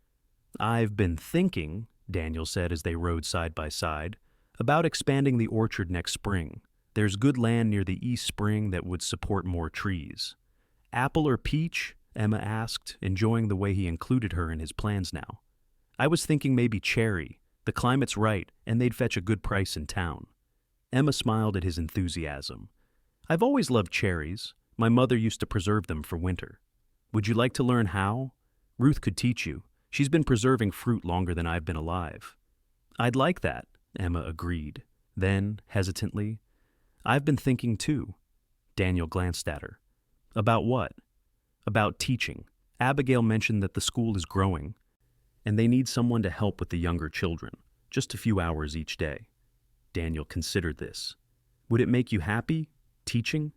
"I've been thinking," Daniel said as they rode side by side, "about expanding the orchard next spring. There's good land near the east spring that would support more trees." "Apple or peach?" Emma asked, enjoying the way he included her in his plans now. "I was thinking maybe cherry. The climate's right, and they'd fetch a good price in town." Emma smiled at his enthusiasm. "I've always loved cherries. My mother used to preserve them for winter. Would you like to learn how? Ruth could teach you. She's been preserving fruit longer than I've been alive." "I'd like that," Emma agreed. Then, hesitantly, "I've been thinking too." Daniel glanced at her. "About what?" "About teaching. Abigail mentioned that the school is growing, and they need someone to help with the younger children, just a few hours each day." Daniel considered this. "Would it make you happy, teaching?"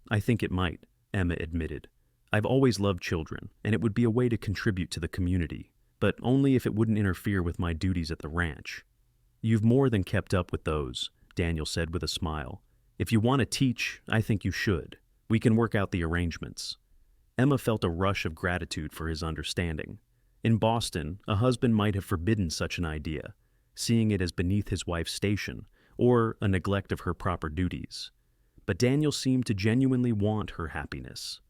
"I think it might," Emma admitted. "I've always loved children, and it would be a way to contribute to the community, but only if it wouldn't interfere with my duties at the ranch." "You've more than kept up with those," Daniel said with a smile. "If you want to teach, I think you should. We can work out the arrangements." Emma felt a rush of gratitude for his understanding. In Boston, a husband might have forbidden such an idea, seeing it as beneath his wife's station or a neglect of her proper duties. But Daniel seemed to genuinely want her happiness.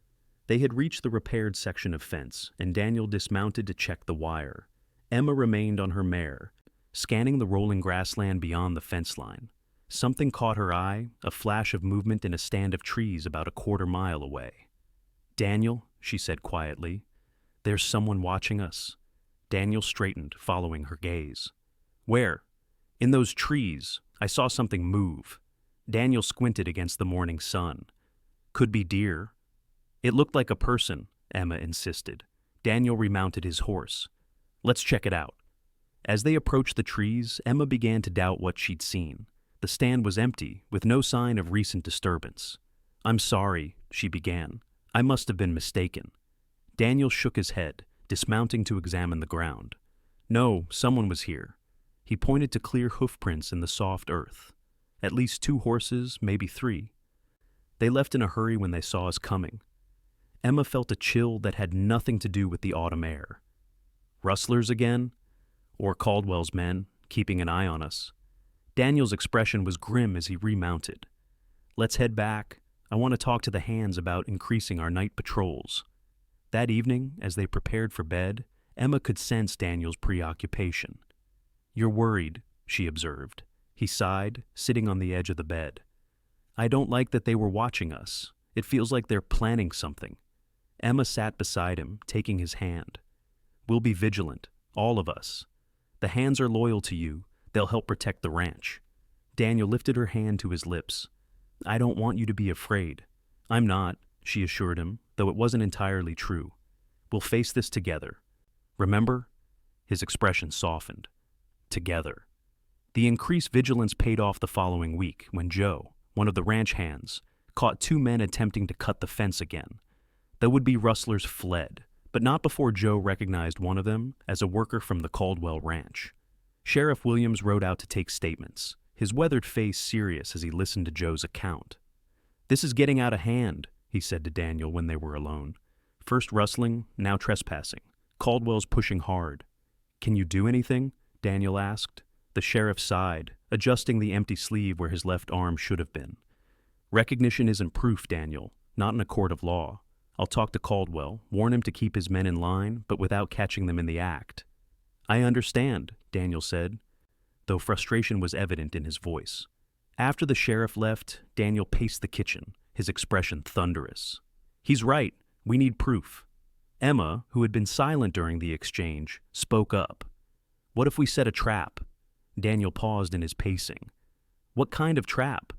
They had reached the repaired section of fence, and Daniel dismounted to check the wire. Emma remained on her mare, scanning the rolling grassland beyond the fence line. Something caught her eye, a flash of movement in a stand of trees about a quarter-mile away. "Daniel," she said quietly, "there's someone watching us." Daniel straightened, following her gaze. "Where?" "In those trees. I saw something move." Daniel squinted against the morning sun. "Could be deer." "It looked like a person," Emma insisted. Daniel remounted his horse. "Let's check it out." As they approached the trees, Emma began to doubt what she'd seen. The stand was empty, with no sign of recent disturbance. "I'm sorry," she began. "I must have been mistaken." Daniel shook his head, dismounting to examine the ground. "No, someone was here." He pointed to clear hoofprints in the soft earth. "At least 2 horses, maybe 3. They left in a hurry when they saw us coming." Emma felt a chill that had nothing to do with the autumn air. "Rustlers again? Or Caldwell's men, keeping an eye on us?" Daniel's expression was grim as he remounted. "Let's head back. I want to talk to the hands about increasing our night patrols." That evening, as they prepared for bed, Emma could sense Daniel's preoccupation. "You're worried," she observed. He sighed, sitting on the edge of the bed. "I don't like that they were watching us. It feels like they're planning something." Emma sat beside him, taking his hand. "We'll be vigilant, all of us. The hands are loyal to you. They'll help protect the ranch." Daniel lifted her hand to his lips. "I don't want you to be afraid." "I'm not," she assured him, though it wasn't entirely true. "We'll face this together. Remember?" His expression softened. Together. The increased vigilance paid off the following week when Joe, one of the ranch hands, caught 2 men attempting to cut the fence again. The would-be rustlers fled, but not before Joe recognized one of them as a worker from the Caldwell Ranch. Sheriff Williams rode out to take statements, his weathered face serious as he listened to Joe's account. "This is getting out of hand," he said to Daniel when they were alone. "First rustling, now trespassing. Caldwell's pushing hard." "Can you do anything?" Daniel asked. The sheriff sighed, adjusting the empty sleeve where his left arm should have been. "Recognition isn't proof, Daniel, not in a court of law. I'll talk to Caldwell, warn him to keep his men in line, but without catching them in the act." "I understand," Daniel said, though frustration was evident in his voice. After the sheriff left, Daniel paced the kitchen, his expression thunderous. "He's right. We need proof." Emma, who had been silent during the exchange, spoke up. "What if we set a trap?" Daniel paused in his pacing. "What kind of trap?"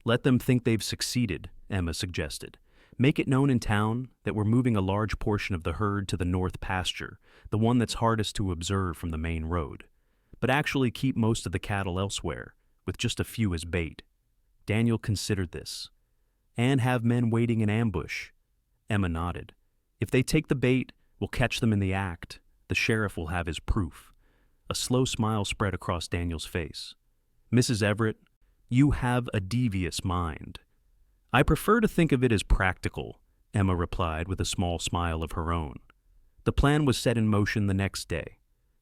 "Let them think they've succeeded," Emma suggested. "Make it known in town that we're moving a large portion of the herd to the north pasture, the one that's hardest to observe from the main road. But actually keep most of the cattle elsewhere, with just a few as bait." Daniel considered this. "And have men waiting in ambush." Emma nodded. "If they take the bait, we'll catch them in the act. The sheriff will have his proof." A slow smile spread across Daniel's face. "Mrs. Everett, you have a devious mind." "I prefer to think of it as practical," Emma replied with a small smile of her own. The plan was set in motion the next day.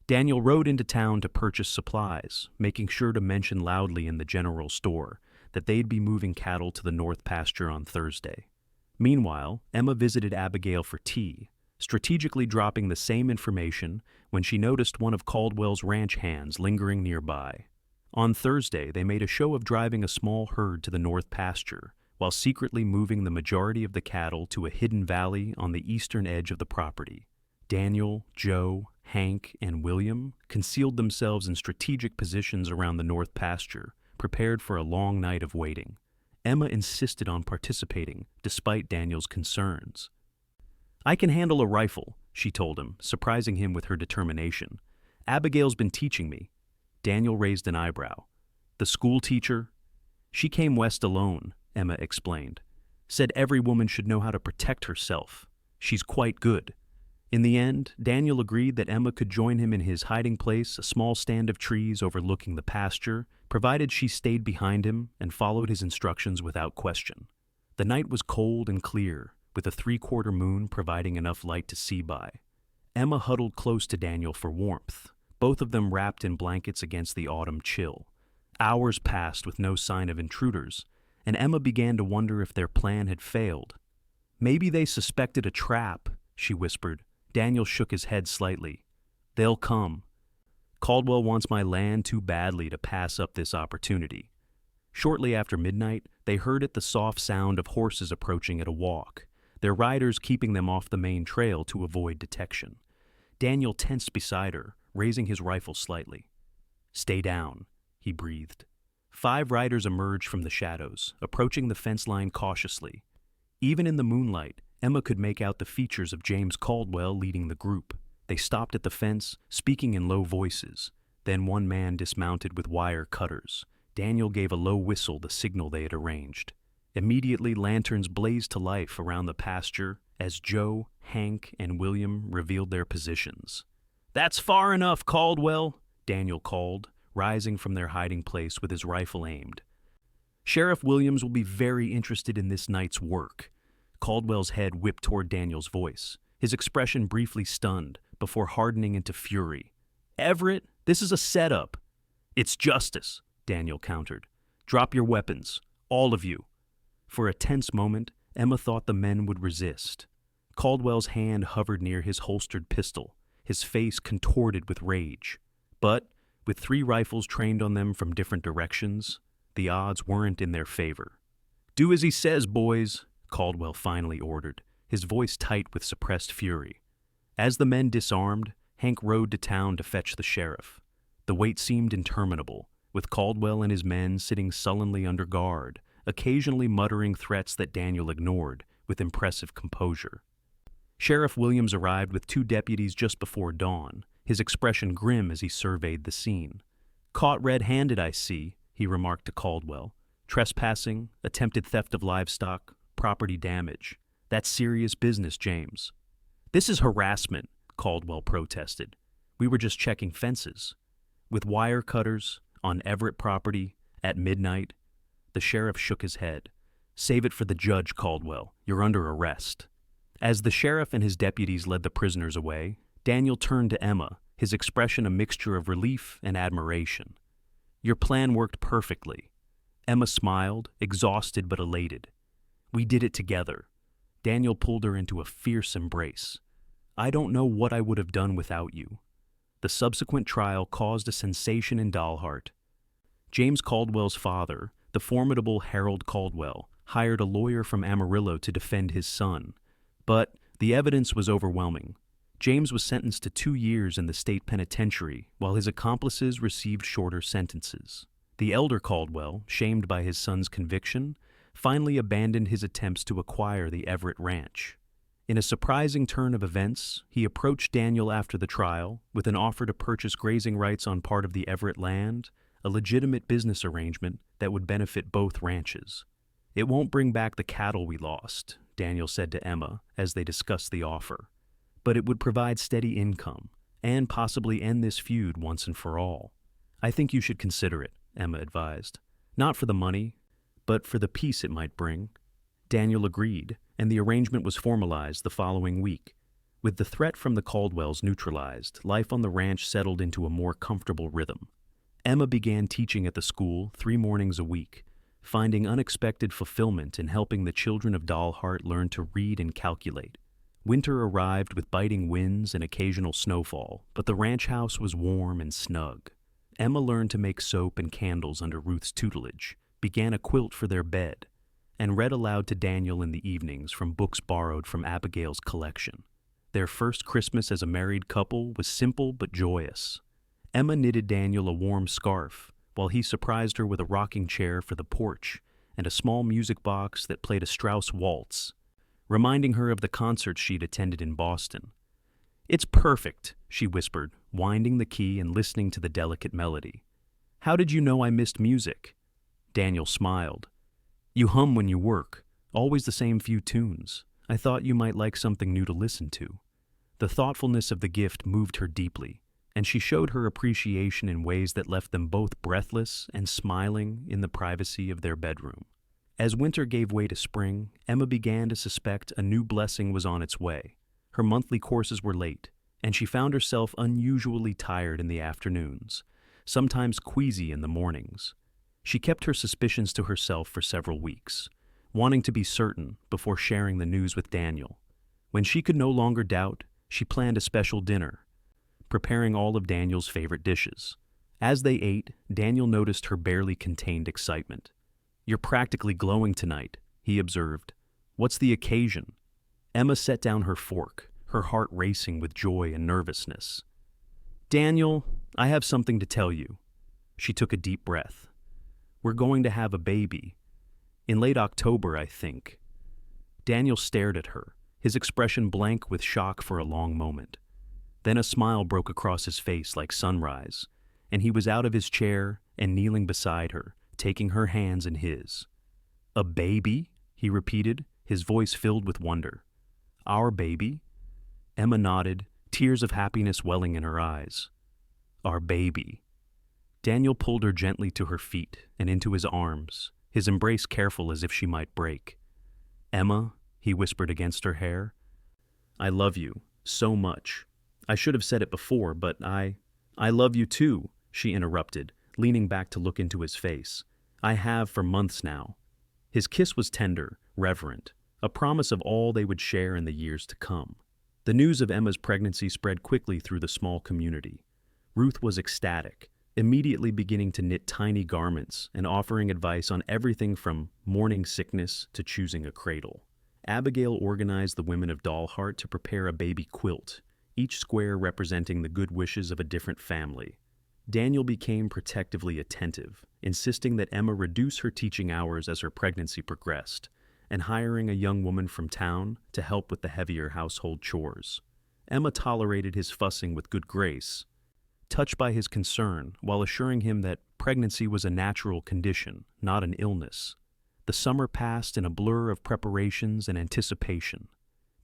Daniel rode into town to purchase supplies, making sure to mention loudly in the general store that they'd be moving cattle to the north pasture on Thursday. Meanwhile, Emma visited Abigail for tea, strategically dropping the same information when she noticed one of Caldwell's ranch hands lingering nearby. On Thursday, they made a show of driving a small herd to the north pasture, while secretly moving the majority of the cattle to a hidden valley on the eastern edge of the property. Daniel, Joe, Hank, and William concealed themselves in strategic positions around the north pasture, prepared for a long night of waiting. Emma insisted on participating, despite Daniel's concerns. "I can handle a rifle," she told him, surprising him with her determination. "Abigail's been teaching me." Daniel raised an eyebrow. "The school teacher?" "She came west alone," Emma explained. "Said every woman should know how to protect herself. She's quite good." In the end, Daniel agreed that Emma could join him in his hiding place, a small stand of trees overlooking the pasture, provided she stayed behind him and followed his instructions without question. The night was cold and clear, with a three-quarter moon providing enough light to see by. Emma huddled close to Daniel for warmth, both of them wrapped in blankets against the autumn chill. Hours passed with no sign of intruders, and Emma began to wonder if their plan had failed. "Maybe they suspected a trap," she whispered. Daniel shook his head slightly. "They'll come. Caldwell wants my land too badly to pass up this opportunity." Shortly after midnight, they heard the soft sound of horses approaching at a walk, their riders keeping them off the main trail to avoid detection. Daniel tensed beside her, raising his rifle slightly. "Stay down," he breathed. 5 riders emerged from the shadows, approaching the fence line cautiously. Even in the moonlight, Emma could make out the features of James Caldwell leading the group. They stopped at the fence, speaking in low voices. Then one man dismounted with wire cutters. Daniel gave a low whistle, the signal they had arranged. Immediately, lanterns blazed to life around the pasture as Joe, Hank, and William revealed their positions. "That's far enough, Caldwell," Daniel called, rising from their hiding place with his rifle aimed. "Sheriff Williams will be very interested in this night's work." Caldwell's head whipped toward Daniel's voice, his expression briefly stunned, before hardening into fury. "Everett, this is a setup." "It's justice," Daniel countered. "Drop your weapons, all of you." For a tense moment, Emma thought the men would resist. Caldwell's hand hovered near his holstered pistol, his face contorted with rage. But, with 3 rifles trained on them from different directions, the odds weren't in their favor. "Do as he says, boys," Caldwell finally ordered, his voice tight with suppressed fury. As the men disarmed, Hank rode to town to fetch the sheriff. The wait seemed interminable, with Caldwell and his men sitting sullenly under guard, occasionally muttering threats that Daniel ignored with impressive composure. Sheriff Williams arrived with 2 deputies just before dawn, his expression grim as he surveyed the scene. "Caught red-handed, I see," he remarked to Caldwell. "Trespassing, attempted theft of livestock, property damage. That's serious business, James." "This is harassment," Caldwell protested. "We were just checking fences." With wire cutters, on Everett property, at midnight, the sheriff shook his head. "Save it for the judge, Caldwell. You're under arrest." As the sheriff and his deputies led the prisoners away, Daniel turned to Emma, his expression a mixture of relief and admiration. "Your plan worked perfectly." Emma smiled, exhausted but elated. "We did it together." Daniel pulled her into a fierce embrace. "I don't know what I would have done without you." The subsequent trial caused a sensation in Dalhart. James Caldwell's father, the formidable Harold Caldwell, hired a lawyer from Amarillo to defend his son. But the evidence was overwhelming. James was sentenced to 2 years in the state penitentiary, while his accomplices received shorter sentences. The elder Caldwell, shamed by his son's conviction, finally abandoned his attempts to acquire the Everett ranch. In a surprising turn of events, he approached Daniel after the trial with an offer to purchase grazing rights on part of the Everett land, a legitimate business arrangement that would benefit both ranches. "It won't bring back the cattle we lost," Daniel said to Emma as they discussed the offer, "but it would provide steady income and possibly end this feud once and for all. I think you should consider it," Emma advised. "Not for the money, but for the peace it might bring." Daniel agreed, and the arrangement was formalized the following week. With the threat from the Caldwells neutralized, life on the ranch settled into a more comfortable rhythm. Emma began teaching at the school 3 mornings a week, finding unexpected fulfillment in helping the children of Dalhart learn to read and calculate. Winter arrived with biting winds and occasional snowfall, but the ranch house was warm and snug. Emma learned to make soap and candles under Ruth's tutelage, began a quilt for their bed, and read aloud to Daniel in the evenings from books borrowed from Abigail's collection. Their first Christmas as a married couple was simple but joyous. Emma knitted Daniel a warm scarf, while he surprised her with a rocking chair for the porch and a small music box that played a Strauss waltz, reminding her of the concerts she'd attended in Boston. "It's perfect," she whispered, winding the key and listening to the delicate melody. "How did you know I missed music?" Daniel smiled. "You hum when you work, always the same few tunes. I thought you might like something new to listen to." The thoughtfulness of the gift moved her deeply, and she showed her appreciation in ways that left them both breathless and smiling in the privacy of their bedroom. As winter gave way to spring, Emma began to suspect a new blessing was on its way. Her monthly courses were late, and she found herself unusually tired in the afternoons, sometimes queasy in the mornings. She kept her suspicions to herself for several weeks, wanting to be certain before sharing the news with Daniel. When she could no longer doubt, she planned a special dinner, preparing all of Daniel's favorite dishes. As they ate, Daniel noticed her barely contained excitement. "You're practically glowing tonight," he observed. "What's the occasion?" Emma set down her fork, her heart racing with joy and nervousness. "Daniel, I have something to tell you." She took a deep breath. "We're going to have a baby. In late October, I think." Daniel stared at her, his expression blank with shock for a long moment. Then a smile broke across his face like sunrise, and he was out of his chair and kneeling beside her, taking her hands in his. "A baby?" he repeated, his voice filled with wonder. "Our baby?" Emma nodded, tears of happiness welling in her eyes. "Our baby." Daniel pulled her gently to her feet and into his arms, his embrace careful as if she might break. "Emma," he whispered against her hair, "I love you so much. I should have said it before, but I love you too," she interrupted, leaning back to look into his face. "I have for months now." His kiss was tender, reverent, a promise of all they would share in the years to come. The news of Emma's pregnancy spread quickly through the small community. Ruth was ecstatic, immediately beginning to knit tiny garments and offering advice on everything from mourning sickness to choosing a cradle. Abigail organized the women of Dalhart to prepare a baby quilt, each square representing the good wishes of a different family. Daniel became protectively attentive, insisting that Emma reduce her teaching hours as her pregnancy progressed, and hiring a young woman from town to help with the heavier household chores. Emma tolerated his fussing with good grace, touched by his concern while assuring him that pregnancy was a natural condition, not an illness. The summer passed in a blur of preparations and anticipation.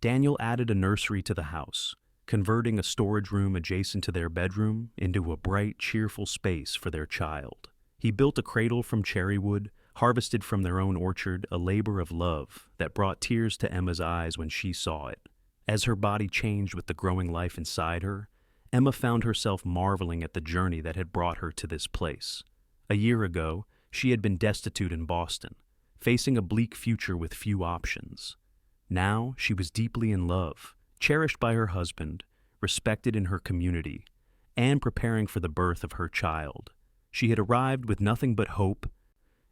Daniel added a nursery to the house, converting a storage room adjacent to their bedroom into a bright, cheerful space for their child. He built a cradle from cherry wood, harvested from their own orchard, a labor of love that brought tears to Emma's eyes when she saw it. As her body changed with the growing life inside her, Emma found herself marveling at the journey that had brought her to this place. A year ago, she had been destitute in Boston, facing a bleak future with few options. Now she was deeply in love, cherished by her husband, respected in her community, and preparing for the birth of her child. She had arrived with nothing but hope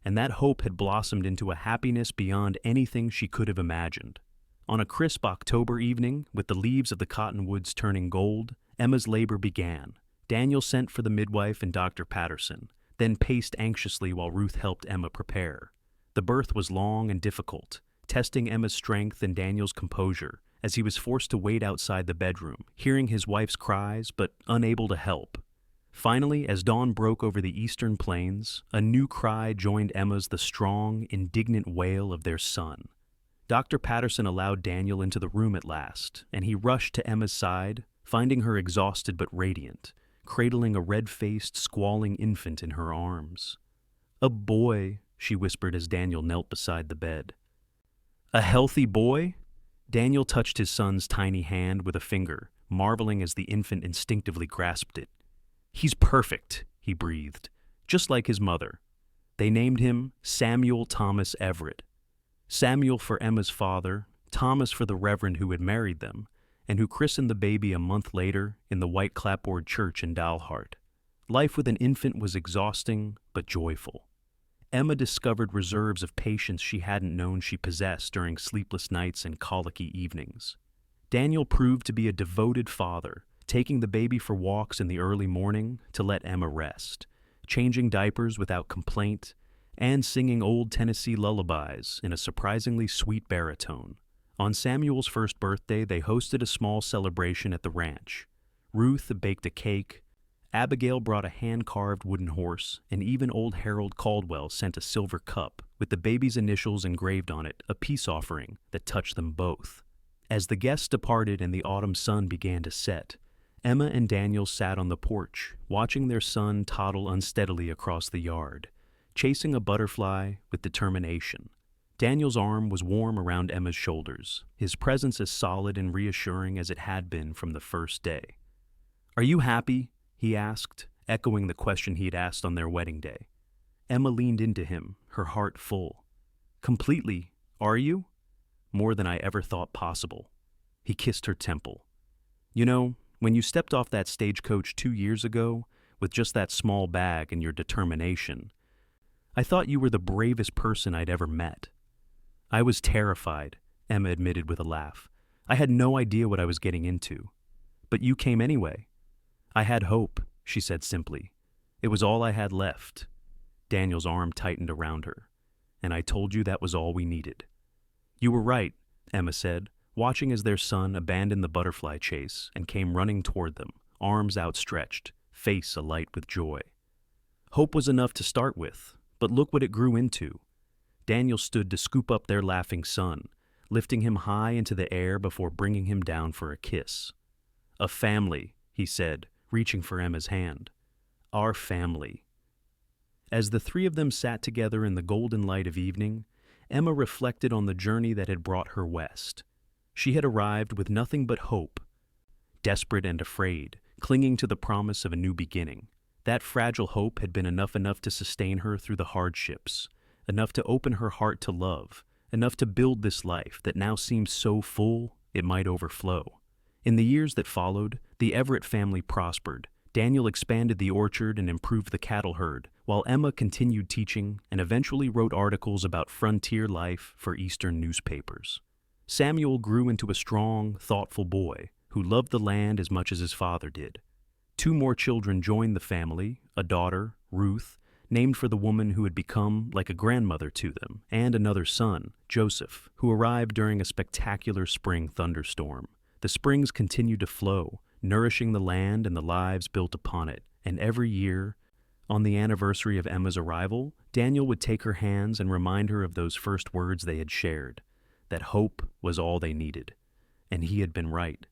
and that hope had blossomed into a happiness beyond anything she could have imagined. On a crisp October evening, with the leaves of the cottonwoods turning gold, Emma's labor began. Daniel sent for the midwife and Dr. Patterson, then paced anxiously while Ruth helped Emma prepare. The birth was long and difficult, testing Emma's strength and Daniel's composure as he was forced to wait outside the bedroom, hearing his wife's cries but unable to help. Finally, as dawn broke over the eastern plains, a new cry joined Emma's, the strong, indignant wail of their son. Dr. Patterson allowed Daniel into the room at last, and he rushed to Emma's side, finding her exhausted but radiant, cradling a red-faced, squalling infant in her arms. "A boy," she whispered as Daniel knelt beside the bed. "A healthy boy?" Daniel touched his son's tiny hand with a finger, marveling as the infant instinctively grasped it. "He's perfect," he breathed, "just like his mother." They named him Samuel Thomas Everett. Samuel for Emma's father, Thomas for the reverend who had married them, and who christened the baby a month later in the white clapboard church in Dalhart. Life with an infant was exhausting but joyful. Emma discovered reserves of patience she hadn't known she possessed during sleepless nights and colicky evenings. Daniel proved to be a devoted father, taking the baby for walks in the early morning to let Emma rest, changing diapers without complaint, and singing old Tennessee lullabies in a surprisingly sweet baritone. On Samuel's first birthday, they hosted a small celebration at the ranch. Ruth baked a cake, Abigail brought a hand-carved wooden horse, and even old Harold Caldwell sent a silver cup with the baby's initials engraved on it, a peace offering that touched them both. As the guests departed and the autumn sun began to set, Emma and Daniel sat on the porch, watching their son toddle unsteadily across the yard, chasing a butterfly with determination. Daniel's arm was warm around Emma's shoulders, his presence as solid and reassuring as it had been from the first day. "Are you happy?" he asked, echoing the question he had asked on their wedding day. Emma leaned into him, her heart full. "Completely. Are you?" "More than I ever thought possible." He kissed her temple. "You know, when you stepped off that stagecoach 2 years ago, with just that small bag and your determination, I thought you were the bravest person I'd ever met." "I was terrified," Emma admitted with a laugh. "I had no idea what I was getting into. But you came anyway." "I had hope," she said simply. "It was all I had left." Daniel's arm tightened around her. "And I told you that was all we needed." "You were right," Emma said, watching as their son abandoned the butterfly chase and came running toward them, arms outstretched, face alight with joy. Hope was enough to start with, but look what it grew into. Daniel stood to scoop up their laughing son, lifting him high into the air before bringing him down for a kiss. "A family," he said, reaching for Emma's hand. "Our family." As the three of them sat together in the golden light of evening, Emma reflected on the journey that had brought her west. She had arrived with nothing but hope, desperate and afraid, clinging to the promise of a new beginning. That fragile hope had been enough to sustain her through the hardships, enough to open her heart to love, enough to build this life that now seemed so full it might overflow. In the years that followed, the Everett family prospered. Daniel expanded the orchard and improved the cattle herd, while Emma continued teaching and eventually wrote articles about frontier life for Eastern newspapers. Samuel grew into a strong, thoughtful boy who loved the land as much as his father did. 2 more children joined the family, a daughter, Ruth, named for the woman who had become like a grandmother to them, and another son, Joseph, who arrived during a spectacular spring thunderstorm. The springs continued to flow, nourishing the land and the lives built upon it, and every year, on the anniversary of Emma's arrival, Daniel would take her hands and remind her of those first words they had shared, that hope was all they needed. And he had been right.